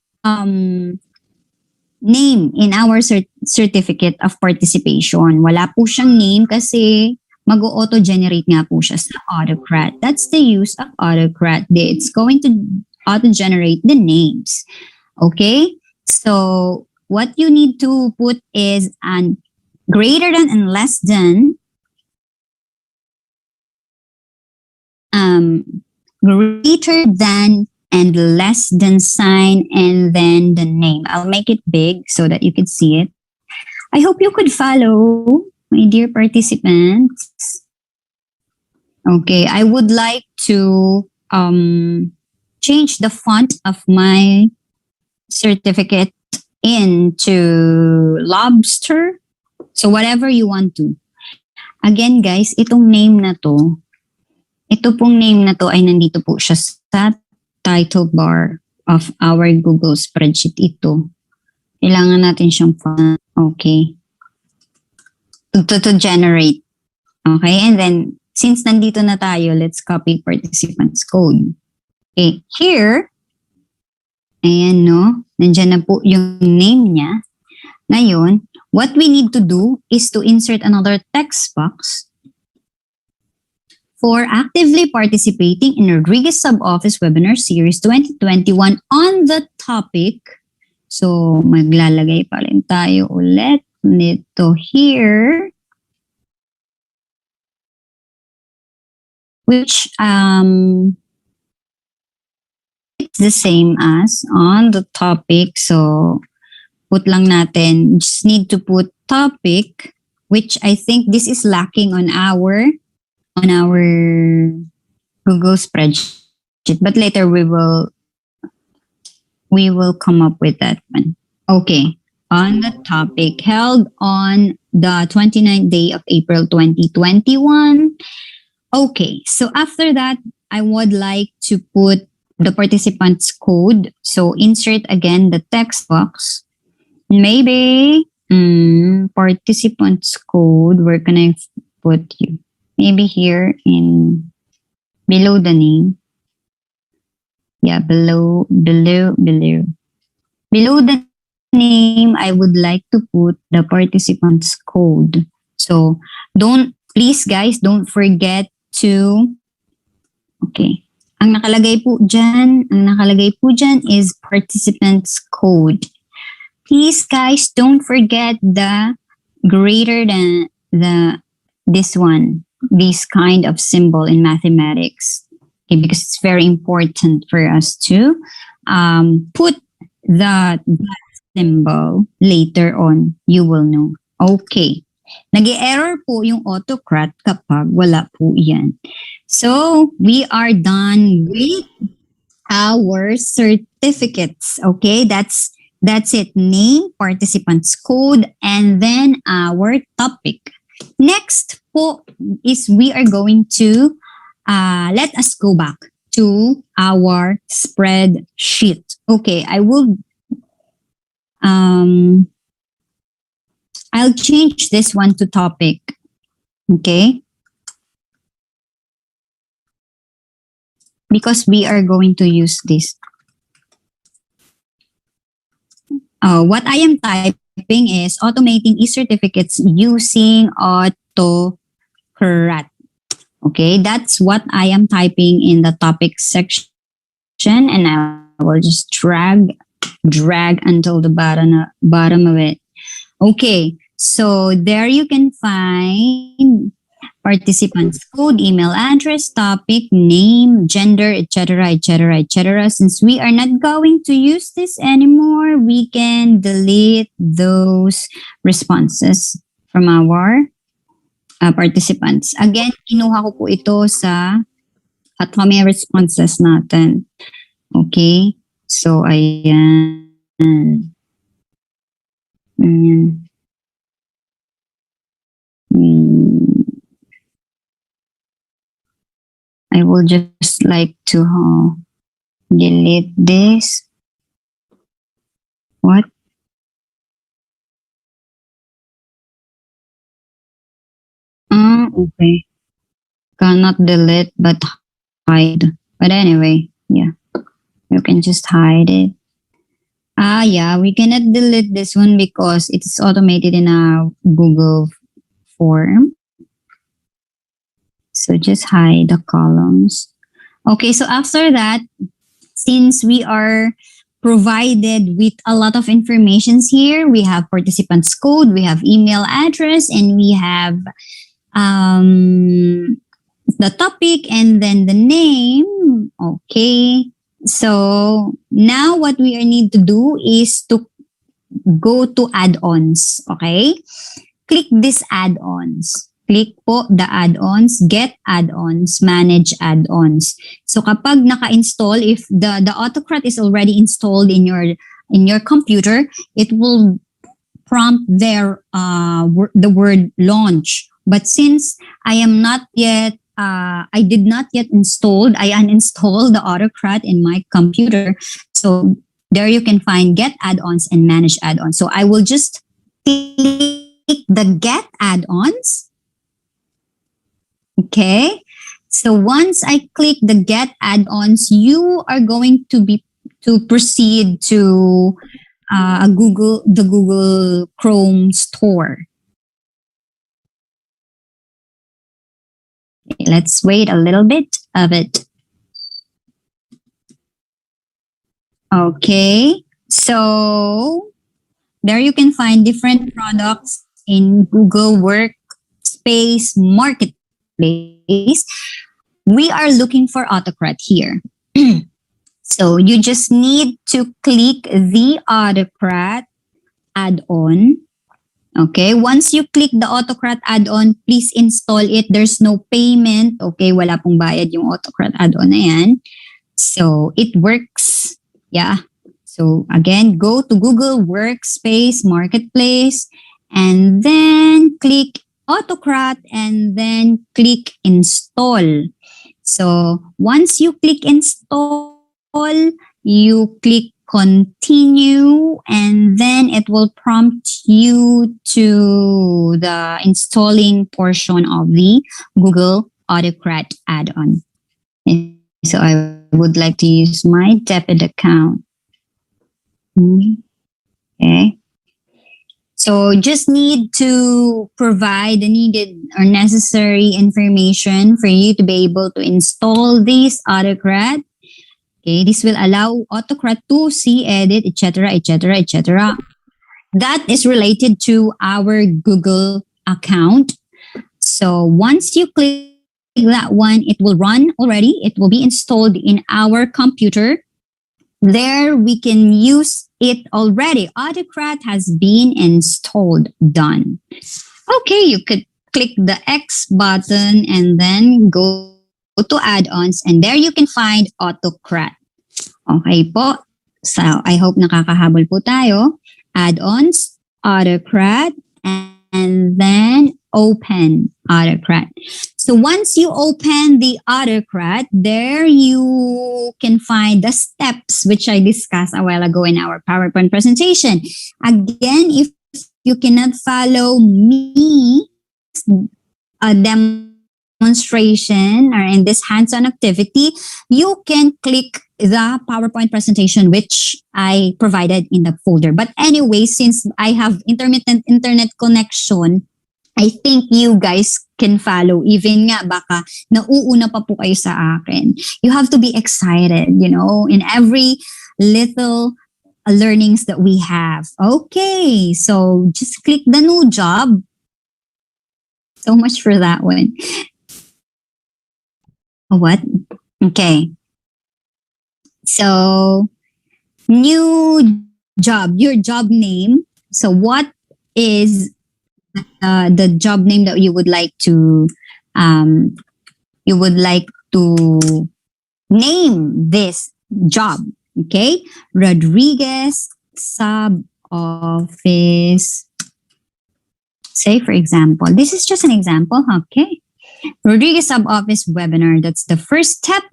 name in our certificate of participation. Wala po siyang name kasi mag-auto-generate nga po siya sa Autocrat. That's the use of Autocrat. It's going to auto-generate the names. Okay? So what you need to put is an greater than and less than, greater than and less than sign, and then the name. I'll make it big so that you can see it. I hope you could follow, my dear participants. Okay, I would like to change the font of my certificate into lobster. So whatever you want to. Again guys, itong name na to, ito pong name na to ay nandito po siya sa title bar of our Google spreadsheet. Ito. Kailangan natin siyang font. Okay. To generate. Okay. And then, since nandito na tayo, let's copy participants code. Okay. Here, ayan no, nandyan na po yung name niya. Ngayon, what we need to do is to insert another text box for actively participating in Rodriguez Sub-Office Webinar Series 2021 on the topic. So, maglalagay pa rin tayo ulit nito here. Which, it's the same as on the topic. So, put lang natin, just need to put topic, which I think this is lacking on our Google spreadsheet, but later we will come up with that one. Okay, on the topic held on the 29th day of April 2021. Okay, so after that, I would like to put the participants code. So insert again the text box. Maybe participants code, where can I put you? Maybe here in below the name. Yeah, below the name, I would like to put the participants code. So please guys, don't forget to, okay. Ang nakalagay po dyan is participants code. Please guys, don't forget the greater than this one. This kind of symbol in mathematics, okay, because it's very important for us to put that symbol later on. You will know. Okay. Nag-error po yung Autocrat kapag wala po yan. So, we are done with our certificates. Okay, that's it. Name, participants code, and then our topic. Next po is we are going to let us go back to our spreadsheet. Okay, I'll change this one to topic. Okay, because we are going to use this. What I am typing is automating e-certificates using Autocrat. Okay, that's what I am typing in the topic section, and I will just drag until the bottom of it. Okay, so there you can find participants code, email address, topic, name, gender, etc. Since we are not going to use this anymore, we can delete those responses from our participants. Again, kinuha ko po ito sa Atomic responses natin. Okay, so ayan. I will just like to delete this. What? Okay. Cannot delete but hide. But anyway, yeah. You can just hide it. Yeah, we cannot delete this one because it is automated in a Google form. So just hide the columns. Okay, so after that, since we are provided with a lot of informations here, we have participants code, we have email address, and we have the topic and then the name. Okay. So now what we need to do is to go to add-ons. Okay. Click this add-ons. Click po the add-ons, get add-ons, manage add-ons. So kapag naka-install, if the Autocrat is already installed in your computer, it will prompt there the word launch. But since I am not yet, I did not yet installed, I uninstalled the Autocrat in my computer. So there you can find get add-ons and manage add-ons. So I will just click the get add-ons. Okay. So once I click the get add-ons, you are going to proceed to the Google Chrome store. Let's wait a little bit of it. Okay, so there you can find different products in Google Workspace Marketplace. We are looking for Autocrat here. So you just need to click the Autocrat add-on. Okay, once you click the Autocrat add-on, please install it. There's no payment. Okay, wala pong bayad yung Autocrat add-on na yan. So it works. Yeah. So again, go to Google Workspace Marketplace and then click Autocrat and then click install. So once you click install, you click continue and then it will prompt you to the installing portion of the Google Autocrat add-on. And so I would like to use my debit account. Okay. So just need to provide the needed or necessary information for you to be able to install this Autocrat. Okay, this will allow Autocrat to see, edit, etc., etc., etc. That is related to our Google account. So once you click that one, it will run already. It will be installed in our computer. There we can use it already. Autocrat has been installed. Done. Okay, you could click the X button and then go to add-ons and there you can find Autocrat. Okay po. So I hope nakakahabol po tayo. Add-ons, Autocrat, and then open Autocrat. So once you open the Autocrat, there you can find the steps which I discussed a while ago in our PowerPoint presentation. Again, if you cannot follow me, a demonstration or in this hands-on activity, you can click the PowerPoint presentation which I provided in the folder. But anyway, since I have intermittent internet connection, I think you guys can follow. Even nga, baka nauuna pa po kayo sa akin. You have to be excited, in every little learnings that we have. Okay, so just click the new job. So much for that one. What? Okay. So, new job, your job name. So what is the job name that you would like to name this job? Okay, Rodriguez sub office. Say for example, this is just an example. Okay, Rodriguez sub office webinar. That's the first step.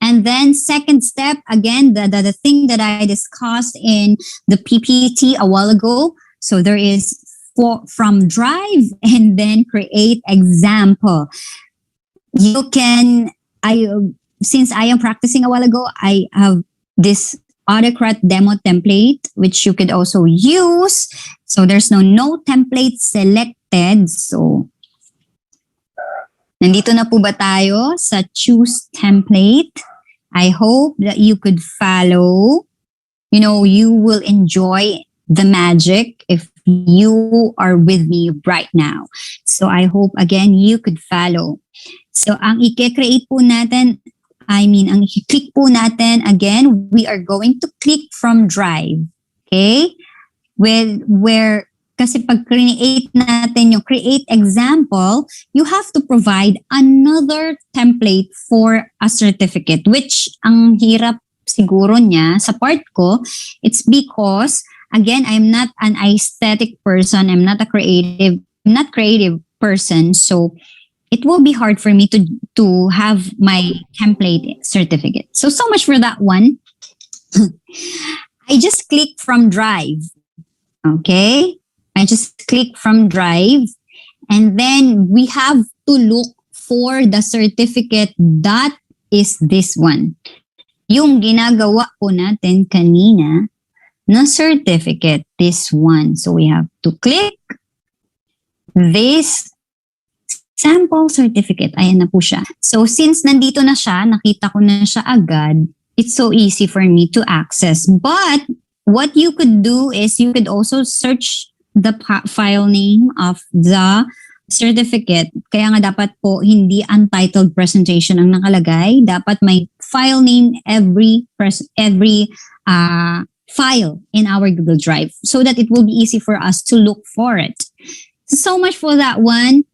And then second step, again, the thing that I discussed in the PPT a while ago. So there is from drive and then create example. You can, since I am practicing a while ago, I have this Autocrat demo template, which you could also use. So there's no template selected. So nandito na po ba tayo sa choose template? I hope that you could follow. You will enjoy the magic if you are with me right now. So I hope again you could follow. So ang i-create po natin, ang i-click po natin, again, we are going to click from Drive. Okay? Where kasi pag create natin yung create example, you have to provide another template for a certificate, which ang hirap siguro niya sa part ko. It's because, again, I'm not an aesthetic person. I'm not creative person. So it will be hard for me to have my template certificate. So much for that one. I just click from Drive. Okay? I just click from Drive. And then we have to look for the certificate that is this one. Yung ginagawa po natin kanina na certificate, this one. So we have to click this sample certificate. Ayan na po siya. So since nandito na siya, nakita ko na siya agad, it's so easy for me to access. But what you could do is you could also search the file name of the certificate. Kaya nga dapat po hindi untitled presentation ang nakalagay. Dapat may file name every file in our Google Drive so that it will be easy for us to look for it. So much for that one.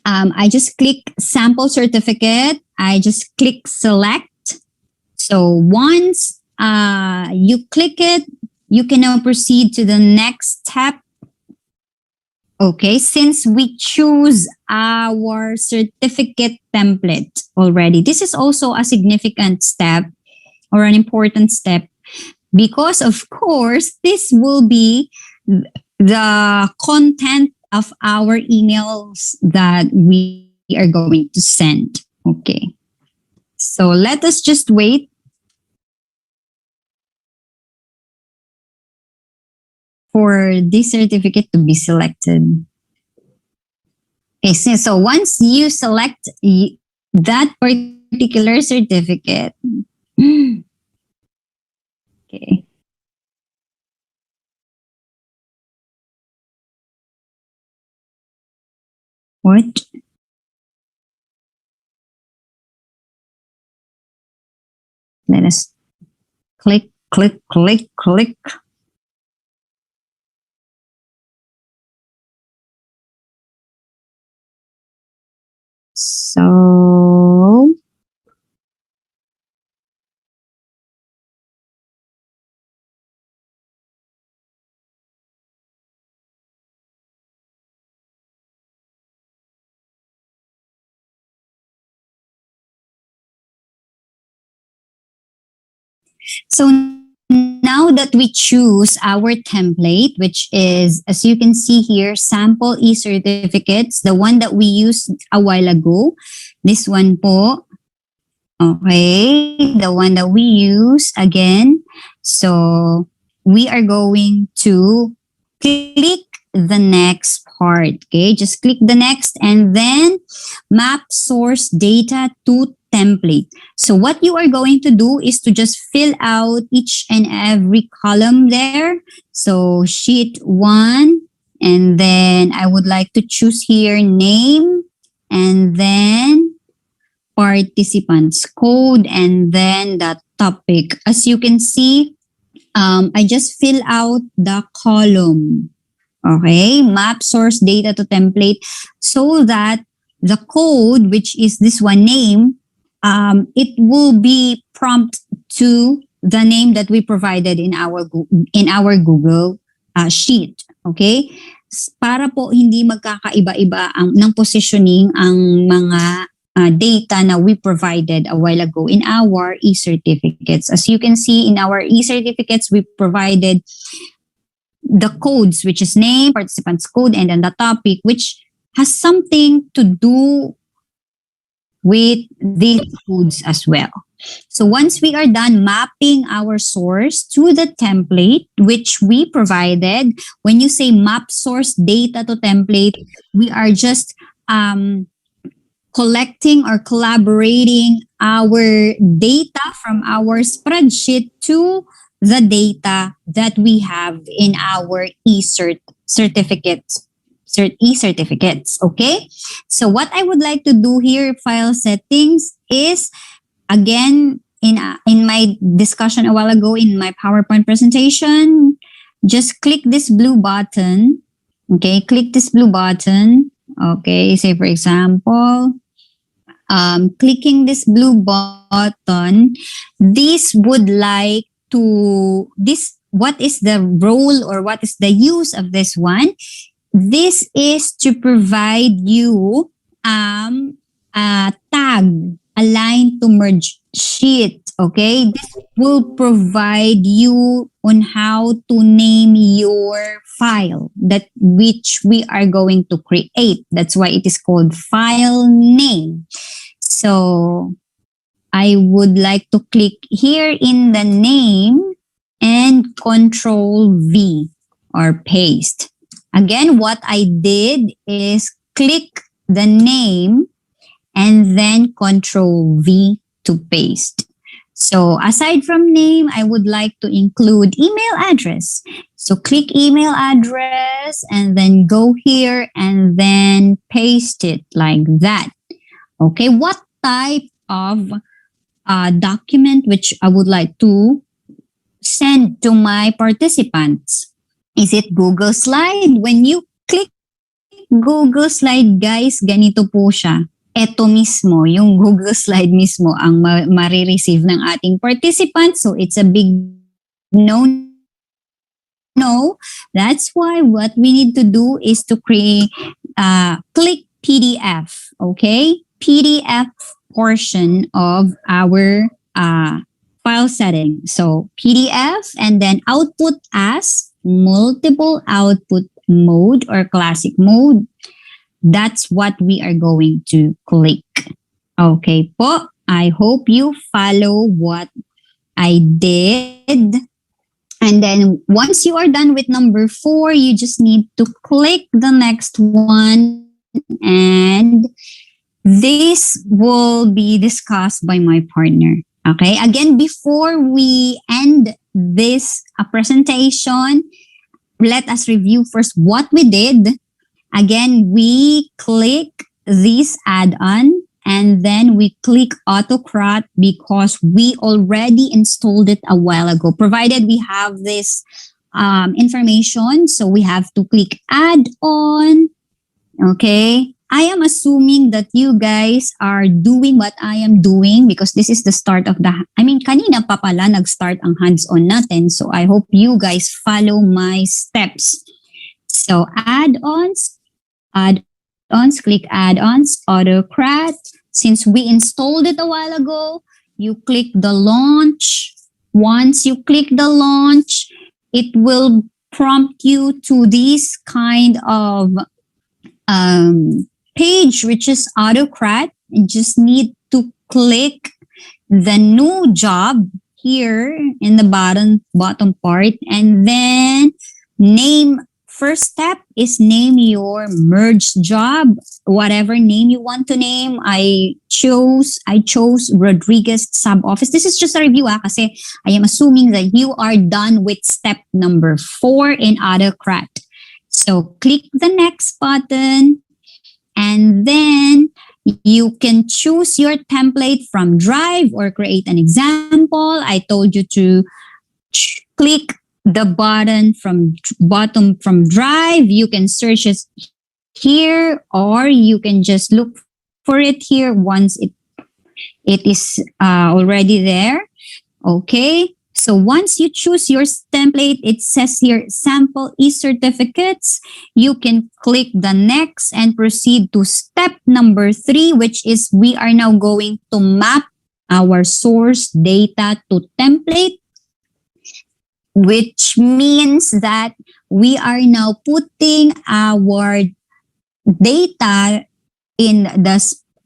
I just click sample certificate. I just click select. So once you click it, you can now proceed to the next step. Okay, since we choose our certificate template already, this is also a significant step or an important step because, of course, this will be the content of our emails that we are going to send. Okay, so let us just wait. For this certificate to be selected. Okay, so once you select that particular certificate, okay. What? Let us click. So now that we choose our template, which is, as you can see here, sample e-certificates, the one that we used a while ago, this one po, okay, the one that we use again. So we are going to click the next part, okay? Just click the next and then map source data to template. So what you are going to do is to just fill out each and every column there. So sheet 1, and then I would like to choose here name, and then participants code, and then the topic. As you can see, I just fill out the column. Okay, map source data to template, so that the code, which is this one, name, it will be prompt to the name that we provided in our Google sheet. Okay? Para po hindi magkakaiba-iba ng positioning ang mga data na we provided a while ago in our e-certificates. As you can see, in our e-certificates, we provided the codes, which is name, participants code, and then the topic, which has something to do with these codes as well. So once we are done mapping our source to the template, which we provided, when you say map source data to template, we are just collecting or collaborating our data from our spreadsheet to the data that we have in our certificates, e-certificates. Okay. So what I would like to do here, file settings, is again in my discussion a while ago in my PowerPoint presentation, just click this blue button. Okay, click this blue button. Okay, say for example, clicking this blue button, this would like to this. What is the role or what is the use of this one? This is to provide you a tag aligned to merge sheet. Okay, this will provide you on how to name your file that which we are going to create. That's why it is called file name. So I would like to click here in the name and Control V or paste. Again, what I did is click the name and then Control V to paste. So aside from name, I would like to include email address. So click email address and then go here and then paste it like that. Okay, what type of document which I would like to send to my participants? Is it Google Slide? When you click Google Slide, guys, ganito po siya. Ito mismo, yung Google Slide mismo ang marireceive ng ating participants. So it's a big no. That's why what we need to do is to create, click PDF, okay? PDF portion of our file setting. So PDF and then output as multiple output mode or classic mode. That's what we are going to click. Okay po. I hope you follow what I did. And then once you are done with number 4, you just need to click the next one. And this will be discussed by my partner. Okay. Again, before we end this presentation, let us review first what we did. Again, we click this add-on and then we click Autocrat because we already installed it a while ago. Provided we have this information, so we have to click add-on. Okay. I am assuming that you guys are doing what I am doing because this is the start of kanina pa pala nag-start ang hands-on natin. So I hope you guys follow my steps. So add-ons, click add-ons, Autocrat. Since we installed it a while ago, you click the launch. Once you click the launch, it will prompt you to this kind of page, which is Autocrat. You just need to click the new job here in the bottom part and then name. First step is name your merged job, whatever name you want to name. I chose Rodriguez sub office. This is just a review kasi I am assuming that you are done with step number 4 in Autocrat. So click the next button and then you can choose your template from Drive or create an example. I told you to click the button from bottom from Drive. You can search it here or you can just look for it here once it is already there. Okay. So once you choose your template, it says here sample e-certificates. You can click the next and proceed to step number 3, which is we are now going to map our source data to template, which means that we are now putting our data in the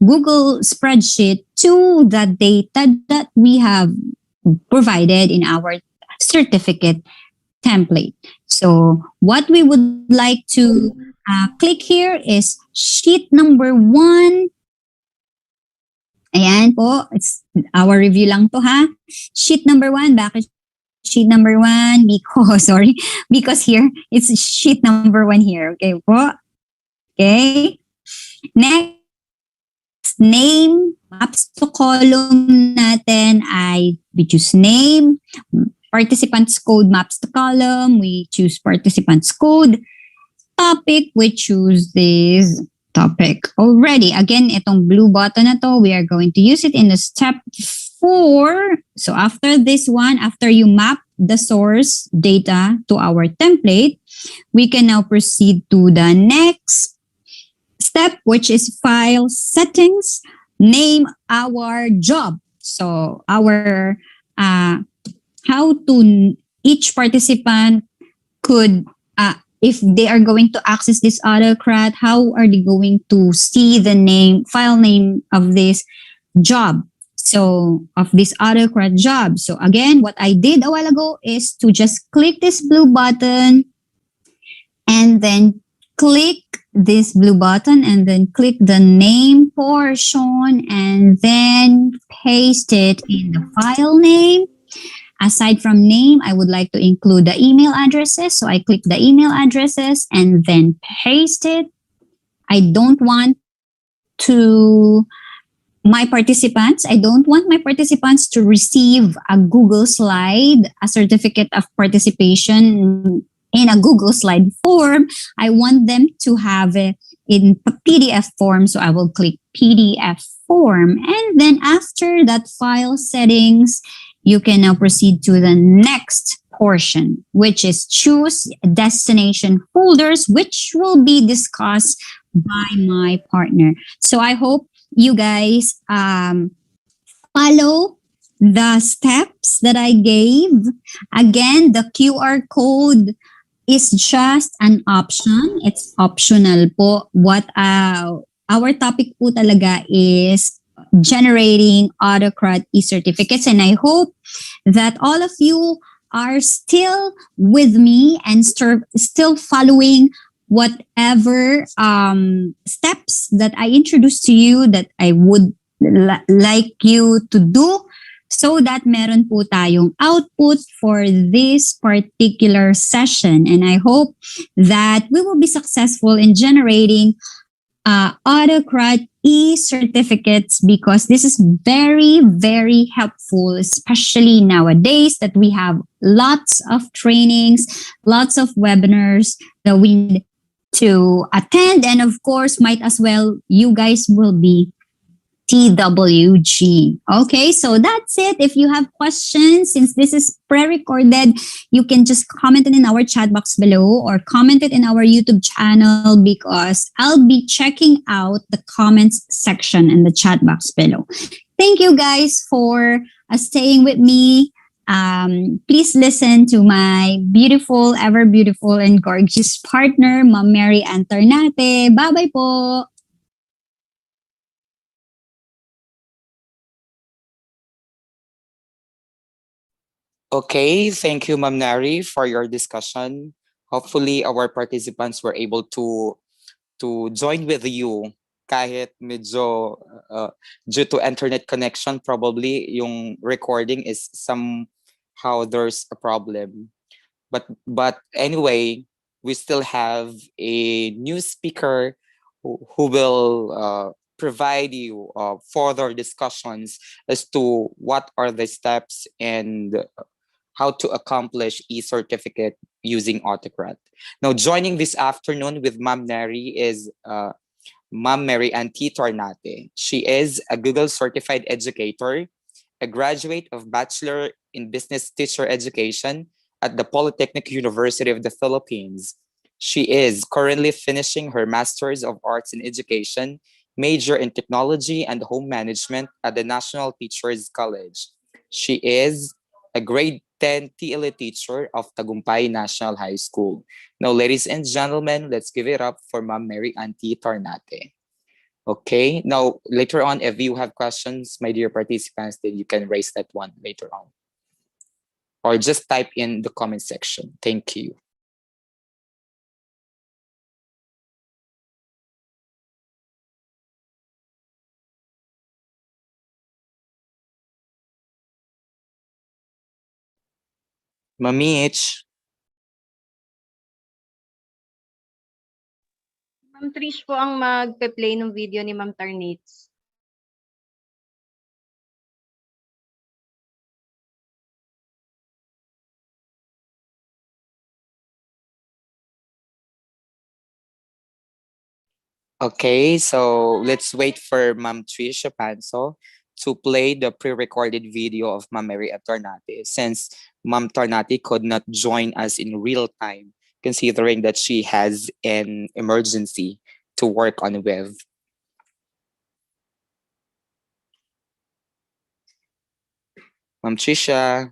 Google spreadsheet to the data that we have provided in our certificate template. So what we would like to click here is sheet number 1 Ayan po, it's our review lang to ha. Sheet number 1, bakit sheet number 1? Because, sorry, because here, it's sheet number 1 here. Okay po. Okay. Next, name, maps to column natin ay we choose name, participants code maps to column, we choose participants code. Topic, we choose this topic already. Again, itong blue button na to, we are going to use it in the step 4. So after this one, after you map the source data to our template, we can now proceed to the next step, which is file settings. Name our job. So our how to each participant could if they are going to access this Autocrat, how are they going to see the name, file name of this job? So of this Autocrat job. So again, what I did a while ago is to just click this blue button and then click this blue button and then click the name portion and then paste it in the file name. Aside from name, I would like to include the email addresses. So I click the email addresses and then paste it. I don't want my participants to receive a Google slide, a certificate of participation in a Google slide form. I want them to have it in PDF form. So I will click PDF form. And then after that file settings, you can now proceed to the next portion, which is choose destination folders, which will be discussed by my partner. So I hope you guys follow the steps that I gave. Again, the QR code is just an option. It's optional po. What our topic po talaga is generating Autocrat e-certificates. And I hope that all of you are still with me and still following whatever steps that I introduced to you that I would like you to do so that meron po tayong output for this particular session. And I hope that we will be successful in generating Autocrat e-certificates because this is very, very helpful, especially nowadays that we have lots of trainings, lots of webinars that we need to attend. And of course, might as well, you guys will be TWG. Okay, so that's it. If you have questions, since this is pre-recorded, you can just comment it in our chat box below or comment it in our YouTube channel because I'll be checking out the comments section in the chat box below. Thank you guys for staying with me. Please listen to my beautiful, ever beautiful and gorgeous partner, Ma'am Mary Anternate. Bye-bye po! Okay, thank you, Ma'am Nari, for your discussion. Hopefully, our participants were able to join with you kahit medyo due to internet connection, probably yung recording is somehow there's a problem. But anyway, we still have a new speaker who will provide you further discussions as to what are the steps and how to accomplish e-certificate using Autocrat. Now, joining this afternoon with Ma'am Neri is Ma'am Mary Anti Tornate. She is a Google certified educator, a graduate of Bachelor in Business Teacher Education at the Polytechnic University of the Philippines. She is currently finishing her Master's of Arts in Education, major in Technology and Home Management at the National Teachers College. She is a grade 10 TLA teacher of Tagumpay National High School. Now, ladies and gentlemen, let's give it up for Ma'am Mary Anti Tarnate. Okay, now later on, if you have questions, my dear participants, then you can raise that one later on. Or just type in the comment section. Thank you. Mamich. Ma'am Trish po ang magpe-play ng video ni Ma'am Tarnitz. Okay, so let's wait for Ma'am Trisha Panso to play the pre-recorded video of Ma'am Mary Tornate, since Ma'am Tornate could not join us in real time, considering that she has an emergency to work on with. Ma'am Trisha.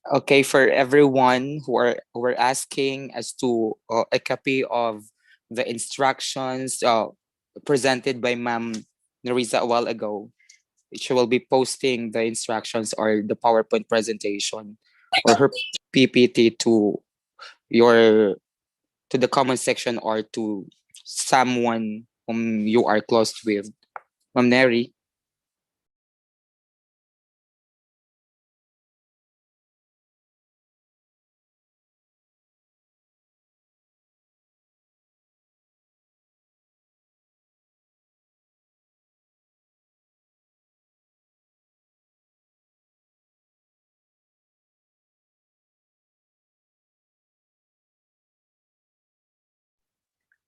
Okay, for everyone who are asking as to a copy of the instructions presented by Ma'am Nerissa a while ago, she will be posting the instructions or the PowerPoint presentation or her PPT your to the comment section or to someone whom you are close with. Ma'am Neri.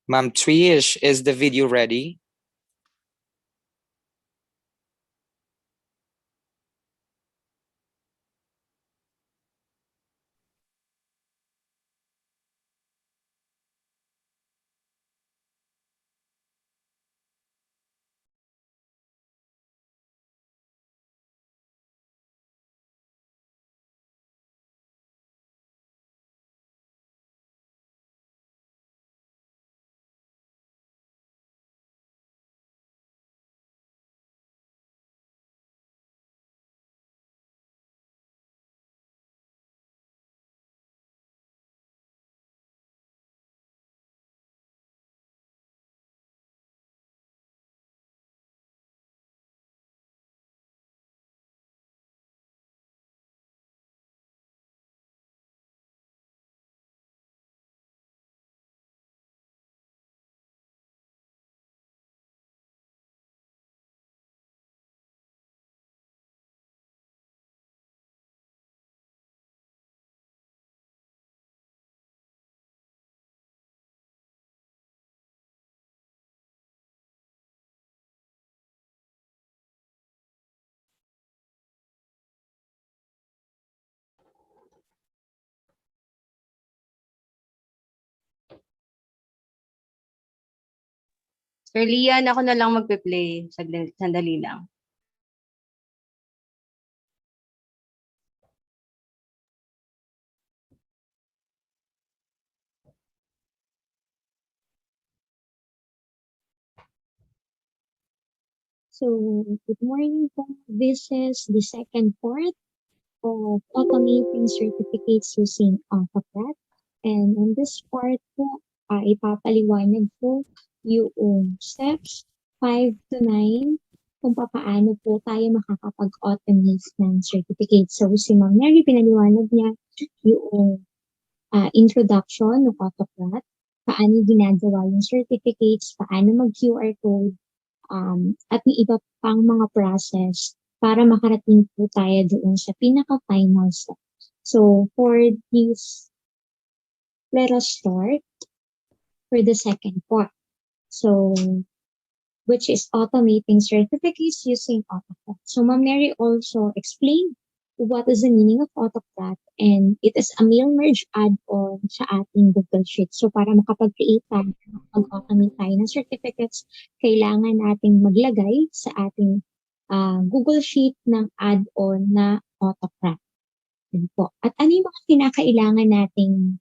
Ma'am Trish, is the video ready? Sir Lian, ako na lang magpe-play. Sandali lang. So, good morning po. This is the second part of automating certificates using Autocrat. And on this part po, ipapaliwanag po yung steps 5 to 9 kung paano po tayo makakapag-automate ng certificates. So, si Ma'am Mary, pinaliwanag niya yung introduction ng Autocrat, paano ginagawa yung certificates, paano mag-QR code, at yung iba pang mga process para makarating po tayo doon sa pinaka-final step. So, for this, let us start for the second part. So, which is automating certificates using Autocrat. So, Ma'am Mary also explained what is the meaning of Autocrat, and it is a mail merge add-on sa ating Google Sheet. So, para makapag-create tayo, mag-automate tayo ng certificates, kailangan nating maglagay sa ating Google Sheet ng add-on na Autocrat. Yun po. At ano yung mga kinakailangan nating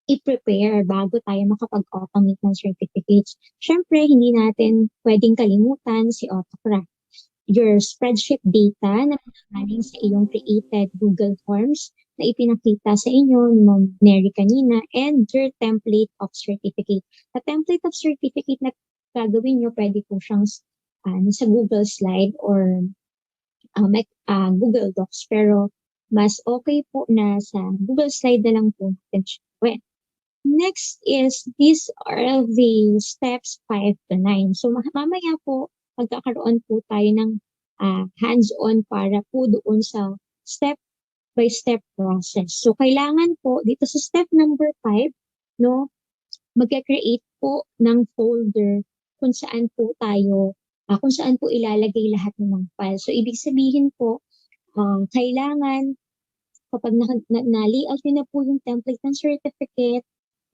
i-prepare bago tayo makapag-automate ng certificates? Siyempre, hindi natin pwedeng kalimutan si Autocrat. Your spreadsheet data na galing sa iyong created Google Forms na ipinakita sa inyo ni Ma'am Mary kanina and your template of certificate. The template of certificate na gagawin nyo, pwede po siyang sa Google Slide or Google Docs. Pero mas okay po na sa Google Slide na lang po natin siya gawin. Next is, these are the steps 5 to 9. So mamaya po, magkakaroon po tayo ng hands-on para po doon sa step-by-step process. So kailangan po, dito sa step number 5, no, mag-create po ng folder kung saan po tayo, kung saan po ilalagay lahat ng mga files. So ibig sabihin po, kailangan kapag na-layout nyo na po yung template ng certificate,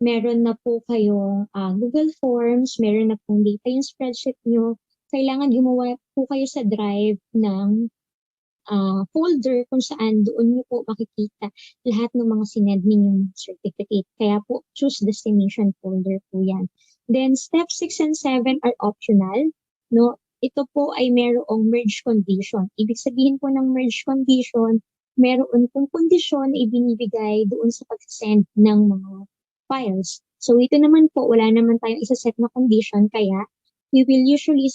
meron na po kayong Google Forms, meron na pong data yung spreadsheet nyo, kailangan gumawa po kayo sa Drive ng folder kung saan doon nyo po makikita lahat ng mga sinend ninyong certificate. Kaya po, choose destination folder po yan. Then, step 6 and 7 are optional. No? Ito po ay merong merge condition. Ibig sabihin po ng merge condition, meron pong kondisyon na ibinibigay doon sa pag-send ng mga files. So, ito naman po, wala naman tayong isa-set na condition, kaya we will usually,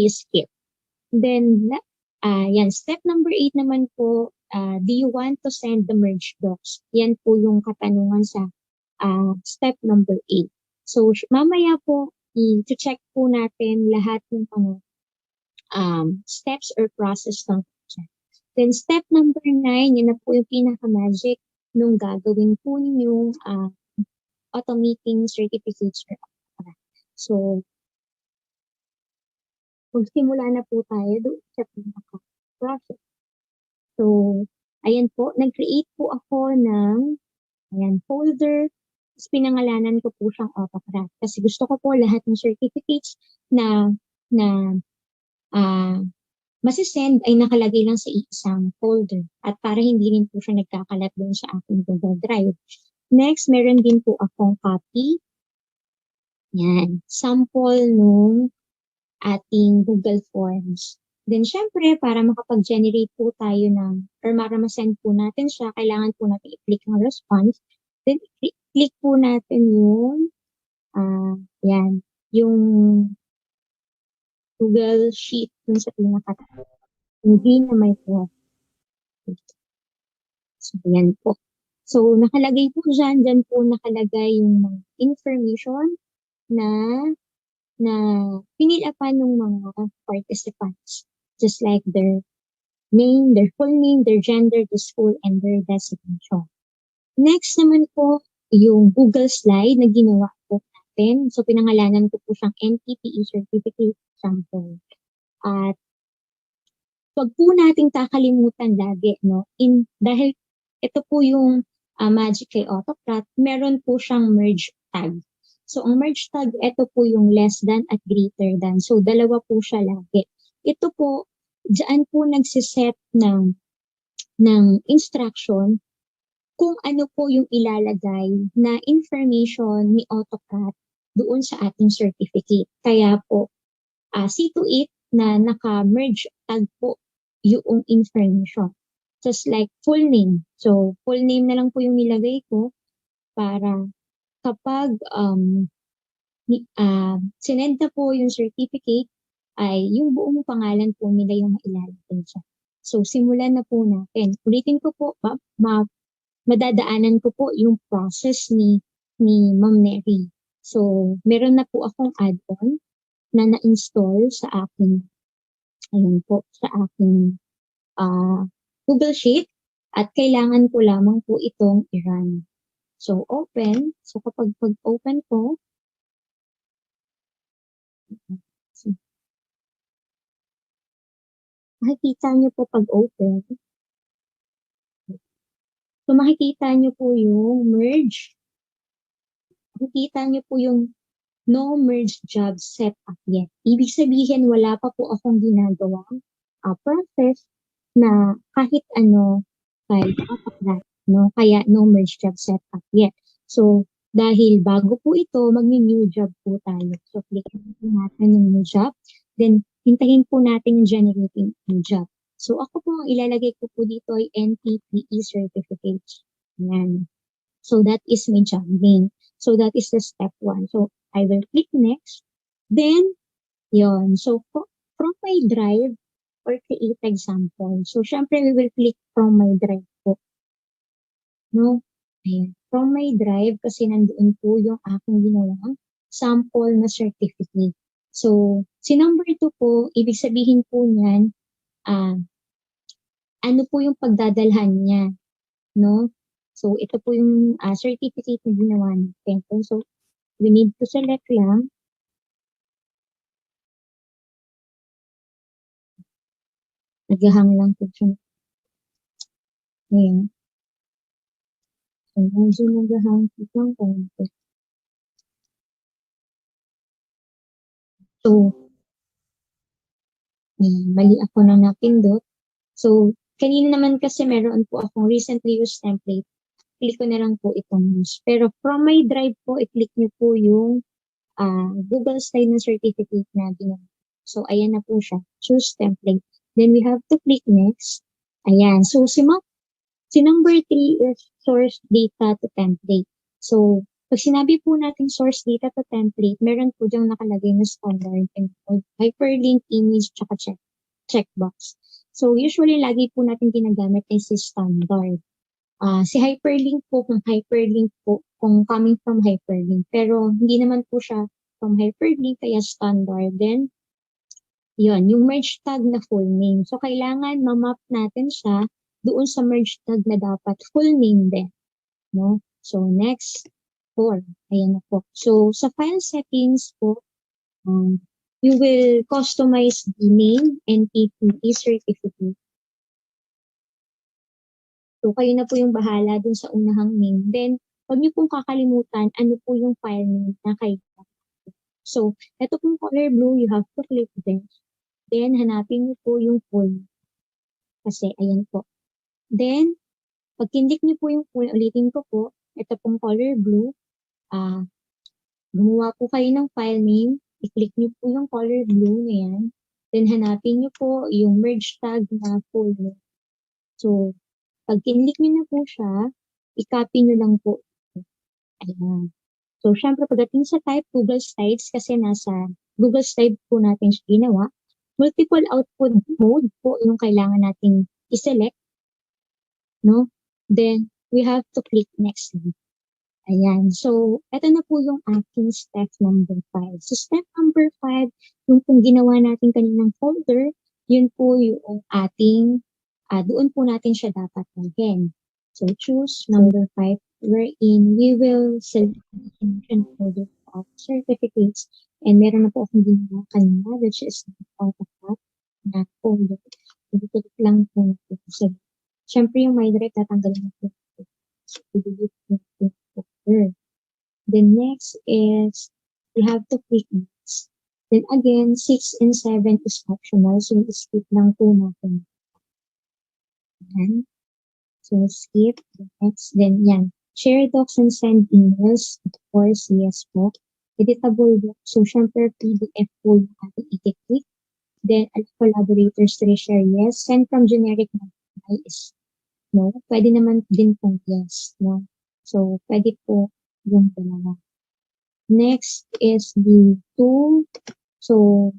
skip. Then, step number 8 naman po, do you want to send the merge docs? Yan po yung katanungan sa step number 8. So, mamaya po, i-check po natin lahat ng steps or process ng project. Then, step number 9, yun na po yung pinaka-magic nung gagawin po ninyong automating certificates or Autocrat. So, magsimula na po tayo doon sa pinaka-process. So, ayan po, nag-create po ako ng folder. Tapos pinangalanan ko po siyang Autocrat. Kasi gusto ko po lahat ng certificates na masisend ay nakalagay lang sa isang folder. At para hindi rin po siya nagkakalat doon sa aking Google Drive. Next, meron din po akong copy. Yan, sample nung ating Google Forms. Then, syempre, para makapag-generate po tayo or para ma-send po natin siya, kailangan po natin i-click ang response. Then, click po natin yung Google Sheet dun sa pinaka-top. Hindi na may po. So, yan po. So, nakalagay po dyan po nakalagay yung mga information na pinilapan ng mga participants. Just like their name, their full name, their gender, the school, and their designation. Next naman po, yung Google slide na ginawa po natin. So, pinangalanan ko po siyang NTP certificate sample. At wag po nating kakalimutan lagi, no? Dahil ito po yung magic kay Autocrat, meron po siyang merge tag. So, ang merge tag, ito po yung less than at greater than. So, dalawa po siya lagi. Ito po, dyan po nagsiset ng instruction kung ano po yung ilalagay na information ni Autocrat doon sa ating certificate. Kaya po, see to it na naka-merge tag po yung information. Just like full name. So, full name na lang po yung nilagay ko para kapag sinend na po yung certificate, ay yung buong pangalan po nila yung mailalagay siya. So, simulan na po natin. Ulitin ko po, madadaanan ko po yung process ni Ma'am Mary. So, meron na po akong add-on na na-install sa aking Google Sheet at kailangan ko lamang po itong i-run. So, open. So, kapag pag-open ko, makikita niyo po pag-open. So, makikita niyo po yung merge. Makikita niyo po yung no merge job set up yet. Ibig sabihin, wala pa po akong ginagawang process na kahit ano kay Autocrat, no? Kaya no merge job set up yet. So, dahil bago po ito, mag-new job po tayo. So, click natin yung new job. Then, hintayin po natin yung generating new job. So ako po, ang ilalagay ko po dito ay NTP certificate. Yan. So that is my job name. So that is the step 1. So I will click next. Then, yon. So from my drive or create example. So syempre we will click from my drive po. No? Ayan. From my drive kasi nandoon po yung aking ginawang sample na certificate. So, si number 2 po, ibig sabihin po niyan, ano po yung pagdadalhan niya, no? So, ito po yung certificate na ginawa natin. So, we need to select lang. Naghahang lang po siya. Ayan. So, medyo naghahang po lang po. So, mali ako na napindot. So, kanina naman kasi meron po akong recently used template. Click ko na lang po itong use. Pero from my drive po, i-click niyo po yung Google Slide na certificate na ginawa. So, ayan na po siya. Choose template. Then, we have to click next. Ayan. So, si number 3 is source data to template. So, pag sinabi po natin source data to template, meron po diyang nakalagay na standard and hyperlink, image, tsaka checkbox. So, usually, lagi po natin ginagamit ay si standard. Si hyperlink po, kung coming from hyperlink. Pero, hindi naman po siya from hyperlink, kaya standard. Then, yun, yung merge tag na full name. So, kailangan ma-map natin siya doon sa merge tag na dapat full name din. No? So, next, 4. Ayan na po. So, sa file settings po, you will customize the name and NTP certificate. So, kayo na po yung bahala dun sa unahang name. Then, huwag niyo pong kakalimutan ano po yung file name na kailangan. So, ito pong color blue, you have to click this. Then, hanapin niyo po yung full. Kasi, ayan po. Then, pag kindik niyo po yung full, ulitin ko po, ito pong color blue, gumawa po kayo ng file name, i-click niyo po yung color blue na yan, then hanapin niyo po yung merge tag na full name. So, pag kinlik niyo na po siya, i-copy niyo lang po. Ayan. So, syempre, pagdating sa type, Google Slides, kasi nasa Google Slides po natin siya ginawa, multiple output mode po yung kailangan nating i-select, no? Then, we have to click next. Ayan. So, eto na po yung aking step number 5. So, step number 5, yung pong ginawa natin kaninang folder, yun po yung ating, doon po natin siya dapat lagyan. So, choose number 5, wherein we will select the folder of certificates. And meron na po akong ginawa kanina, which is the Autocrat na folder. So, click lang po natin. So, syempre yung my direct tatanggalin natin. Then next is we have to click next. Then again, 6 and 7 is optional. So skip lang po natin. Yan. So skip. Next. Then yan. Share docs and send emails. Of course, yes po. Editable docs. So syempre PDF po yung ating i-click. Then collaborators to share yes. Send from generic is no. Pwede naman din po yes. No. So pwede po yung dalawa. Next is the 2. So,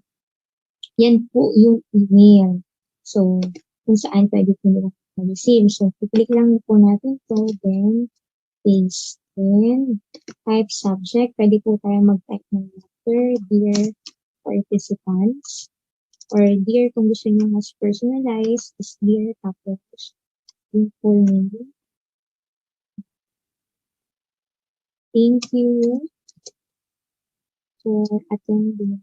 yan po yung email. So, kung saan pwede po nila mag-receive. So, click lang po natin to, then paste. Then, type subject. Pwede po tayo mag-type ng letter, dear participants. Or dear, kung gusto nyo mas personalized, is dear, tapos yung full name. Thank you for attending.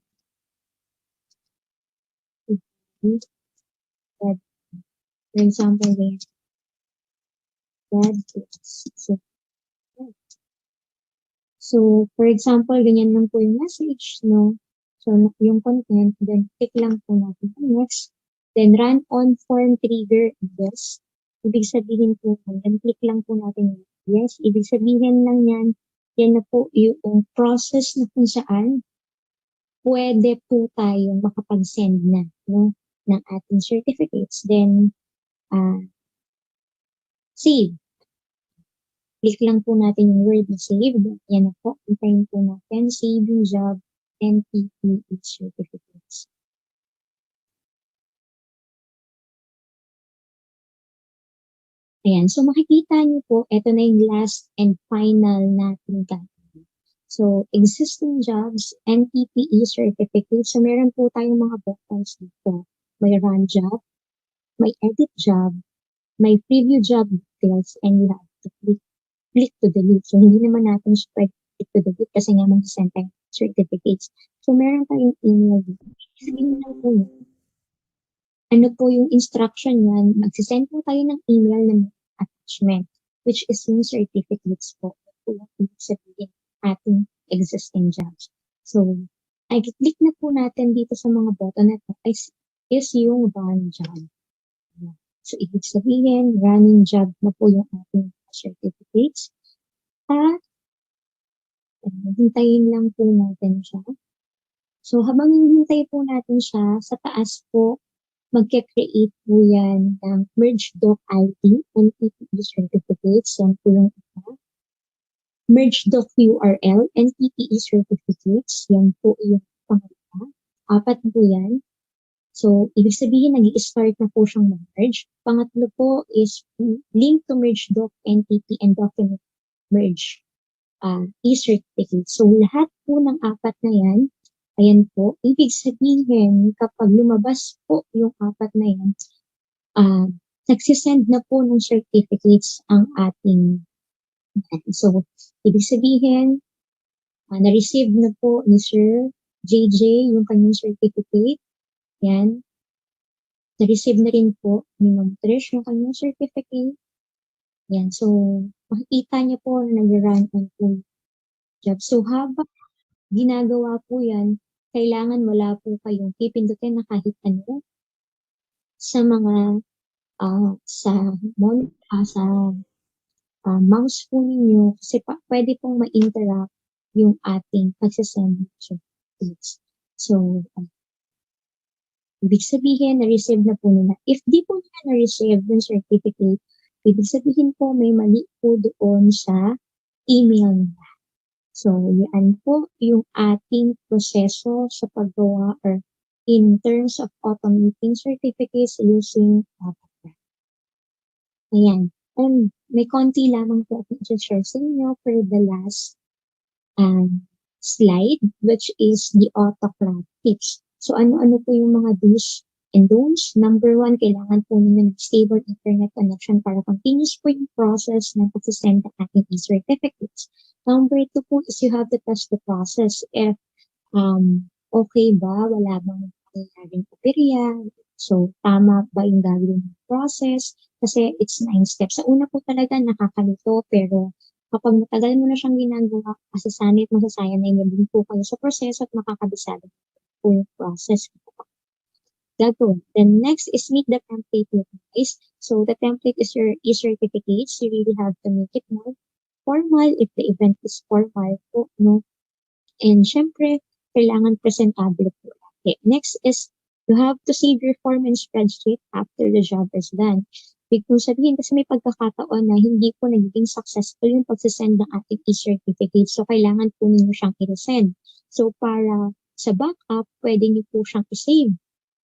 For example, so, for example, ganyan lang po yung message, no? So, yung content, then click lang po natin next. Then, run on form trigger yes. Ibig sabihin po, then click lang po natin yes. Ibig sabihin lang yan na po yung process na kung saan pwede po tayo makapag-send na, no? ng ating certificates, then save. Click lang po natin yung word na save. Yan na po. Hintayin po natin. Save yung job NTP certificates. Ayan. So makikita niyo po, ito na yung last and final natin gagawin. So existing jobs, NTPE certificates. So meron po tayong mga buttons dito. May run job, may edit job, may preview job details, and you have to click to delete. So, hindi naman natin spread click to delete kasi nga mag-send tayo certificates. So, meron tayong email dito. Sabihin lang po yun. Ano po yung instruction yan? Magsisend po tayo ng email na attachment, which is yung certificates po. Ito yung ibig sabihin ating existing jobs. So, ay click na po natin dito sa mga button na ito is yung run job. So, ibig sabihin, running job na po yung ating certificates. At, hintayin lang po natin siya. So, habang hinihintay po natin siya, sa taas po, magke-create po yan ng merge doc ID, NTP certificates. Yan po yung isa. Merge doc URL, NTP certificates. Yan po yung pangalawa. 4 po yan. So, ibig sabihin, nag-i-start na po siyang mag-merge. Pangatlo po is link to merge doc, NTP, and document merge e-certificate. So, lahat po ng 4 na yan, ayan po, ibig sabihin, kapag lumabas po yung 4 na yan, nagsisend na po ng certificates ang ating. So, ibig sabihin, na-receive na po ni Sir JJ yung kanyang certificate. Yan. Na-receive na rin po ni Ma'am Trish yung kanyang certificate. Yan. So, makikita niyo po na nag-run on po job. So, habang ginagawa po yan, kailangan wala po kayong pipindutin na kahit ano sa mga mouse po ninyo kasi pwede pong ma-interact yung ating pagsasend ng certificates. So, ibig sabihin, na-receive na po nila. If di po nila na-receive yung certificate, ibig sabihin po may mali po doon sa email nila. So, yan po yung ating proseso sa paggawa or in terms of automating certificates using Autocrat. Ayan. And may konti lamang po ako i-share sa inyo for the last slide, which is the Autocrat tips. So, ano-ano po yung mga do's and don'ts? Number 1, kailangan po ninyo ng stable internet connection para continuous po yung process ng pagsisend ng ating e-certificates. Number 2 po is you have to test the process if okay ba, wala bang nangyaring aberya, so tama ba yung gagawin ng process, kasi it's 9 steps. Sa una po talaga nakakalito, pero kapag matagal mo na siyang ginagawa, masasanay at masasayanay na din po kayo sa proseso at makakabisado po yung process. Gagawin. Then next is meet the template guys. So the template is your e-certificates. You really have to make it more formal if the event is formal po, no? And syempre, kailangan presentable po. Okay. Next is you have to save your form in spreadsheet after the job is done. Big kung sabihin kasi may pagkakataon na hindi po nagiging successful yung pagsasend ng ating e-certificate. So, kailangan po ninyo siyang i-resend. So, para sa backup, pwede niyo po siyang i-save.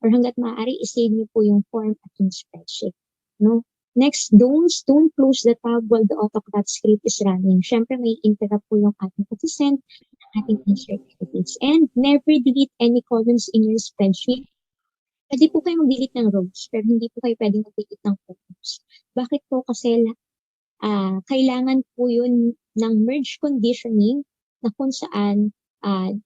Or hanggat maaari, i-save niyo po yung form at yung spreadsheet. No? Next, don't close the tab while the Autocrat script is running. Syempre, may interrupt po yung ating pagsasend ng ating e-certificates. And never delete any columns in your spreadsheet. Pwede po kayo mag-delete ng rows, pero hindi po kayo pwedeng mag-delete ng columns. Bakit po? Kasi kailangan po yun ng merge conditioning na kung saan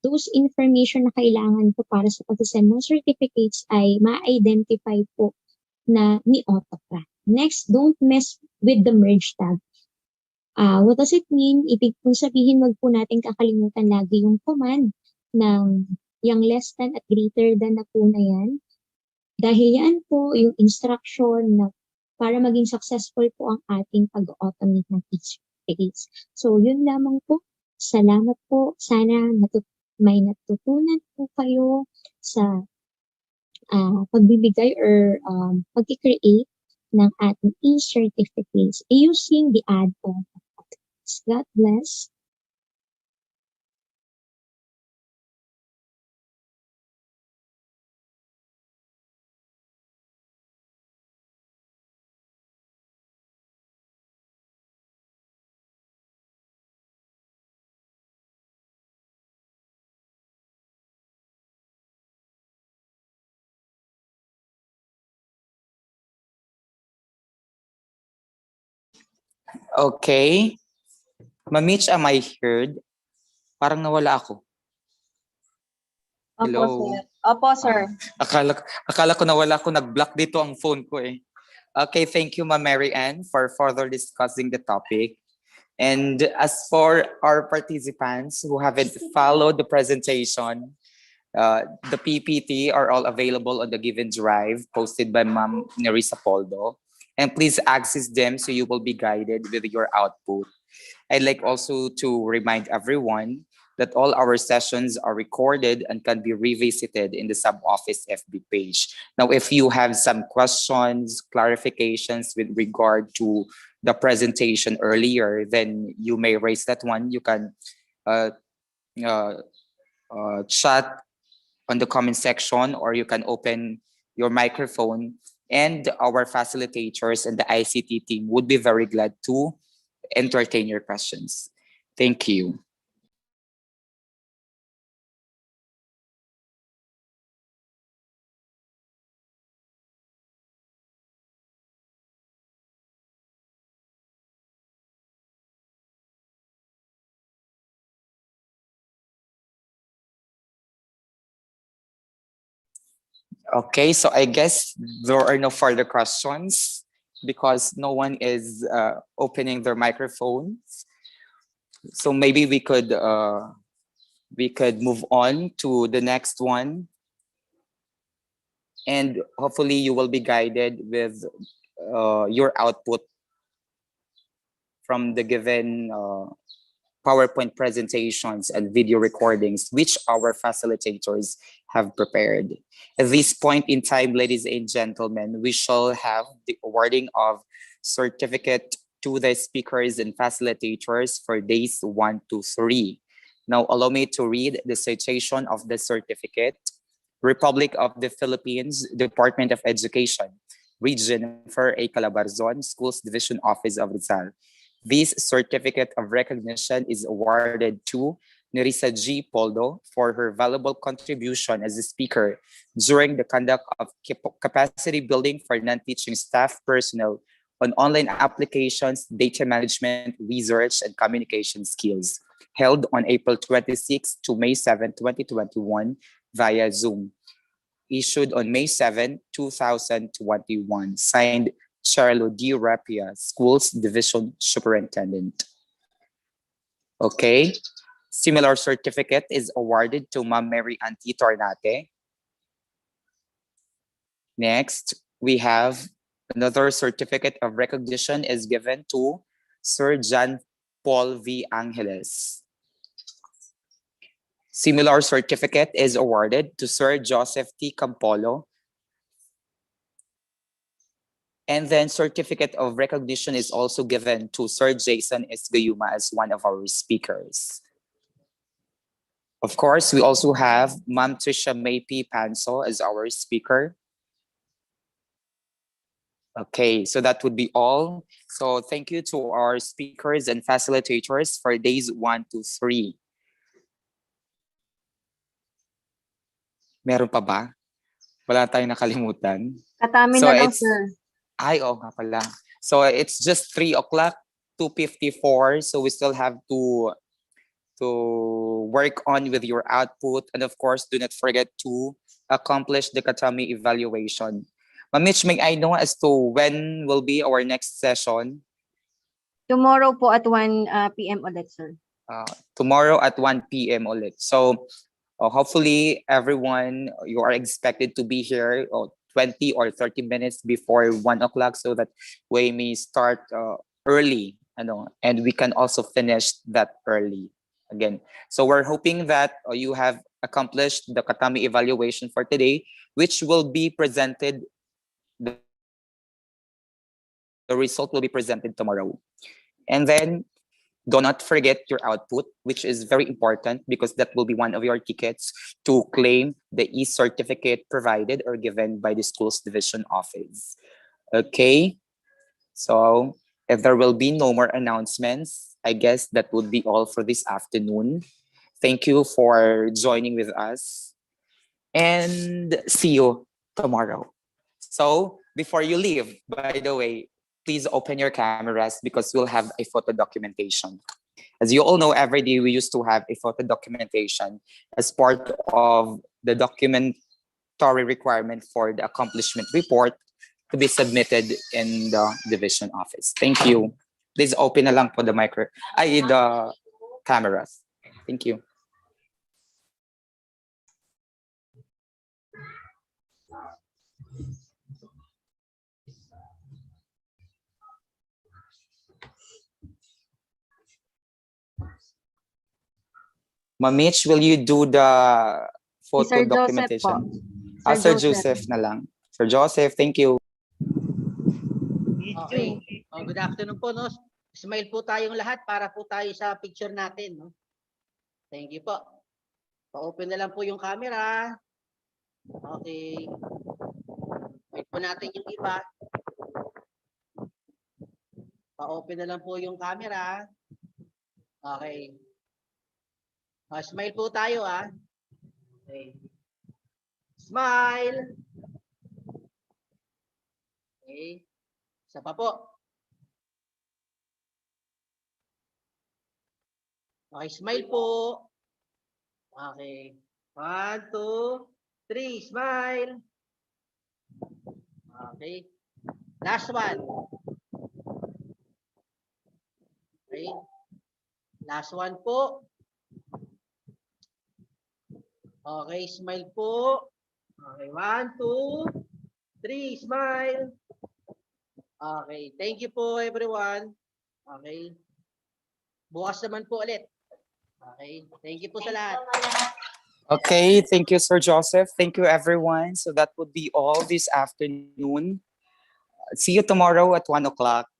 those information na kailangan po para sa pag-send ng certificates ay ma-identify po na ni Autocrat. Next, don't mess with the merge tab. What does it mean? Ibig po sabihin, wag po natin kakalimutan lagi yung command ng yung less than at greater than na po na yan. Dahil yan po yung instruction na para maging successful po ang ating pag-automate ng certificates. So, yun lamang po. Salamat po. Sana may natutunan po kayo sa pagbibigay or pag-create ng ating e-certificates using the add-on. God bless. Okay. Mamich, am I heard? Parang nawala ako. Opo, Hello? sir. Opo, sir. Akala ko nawala ako. Nag-block dito ang phone ko eh. Okay, thank you, Ma'am Mary Ann, for further discussing the topic. And as for our participants who haven't followed the presentation, the PPT are all available on the given drive posted by Ma'am Nerissa Poldo. And please access them so you will be guided with your output. I'd like also to remind everyone that all our sessions are recorded and can be revisited in the sub-office FB page. Now, if you have some questions, clarifications with regard to the presentation earlier, then you may raise that one. You can chat on the comment section, or you can open your microphone, and our facilitators and the ICT team would be very glad to entertain your questions. Thank you. Okay, so I guess there are no further questions because no one is opening their microphones. So maybe we could move on to the next one, and hopefully you will be guided with your output from the given PowerPoint presentations and video recordings, which our facilitators have prepared. At this point in time, ladies and gentlemen, we shall have the awarding of certificate to the speakers and facilitators for days 1 to 3. Now, allow me to read the citation of the certificate. Republic of the Philippines, Department of Education, Region for A. Calabarzon, Schools Division Office of Rizal. This certificate of recognition is awarded to Nerissa G. Poldo for her valuable contribution as a speaker during the conduct of capacity building for non-teaching staff personnel on online applications, data management, research, and communication skills, held on April 26 to May 7, 2021 via Zoom. Issued on May 7, 2021. Signed, Charlo D. Rapia, Schools Division Superintendent. Okay. Similar certificate is awarded to Ma'am Mary Ann Tornate. Next, we have another certificate of recognition is given to Sir John Paul V. Angeles. Similar certificate is awarded to Sir Joseph T. Campolo. And then certificate of recognition is also given to Sir Jason Esgayuma as one of our speakers. Of course, we also have Ma'am Trisha May P. Panso as our speaker. Okay, so that would be all. So thank you to our speakers and facilitators for days 1 to 3. Meron pa ba? Wala tayong nakalimutan. Katamin So na lang, it's, sir. ay, oh nga pala. So it's just 3 o'clock, 2:54. So we still have to work on with your output. And of course, do not forget to accomplish the Katami evaluation. Ma'am Mitch, may I know as to when will be our next session? Tomorrow po at 1 p.m. ulit, sir. Tomorrow at 1 p.m. ulit. So hopefully everyone, you are expected to be here 20 or 30 minutes before 1 o'clock so that we may start early, and we can also finish that early again. So we're hoping that you have accomplished the Katami evaluation for today, which will be presented, the result will be presented tomorrow. And then do not forget your output, which is very important because that will be one of your tickets to claim the e-certificate provided or given by the school's division office. Okay, so if there will be no more announcements, I guess that would be all for this afternoon. Thank you for joining with us and see you tomorrow. So before you leave, by the way, please open your cameras because we'll have a photo documentation. As you all know, every day we used to have a photo documentation as part of the documentary requirement for the accomplishment report to be submitted in the division office. Thank you. Please open na lang po the the cameras. Thank you. Mamich, will you do the photo Sir Joseph documentation? po. Sir Joseph na lang. Sir Joseph, thank you. Okay. Good afternoon po, no? Smile po tayong lahat para po tayo sa picture natin, no? Thank you po. Pa-open na lang po yung camera. Okay. Wait po natin yung iba. Pa-open na lang po yung camera. Okay. Smile po tayo, ah. Okay. Smile. Okay. Isa pa po. Okay, smile po. Okay. 1, 2, 3, smile. Okay. Last one. Okay. Last one po. Okay, smile po. Okay, 1, 2, 3, smile. Okay, thank you po everyone. Okay. Bukas naman po ulit. Okay, thank you po sa lahat. Okay, thank you, Sir Joseph. Thank you, everyone. So that would be all this afternoon. See you tomorrow at 1 o'clock.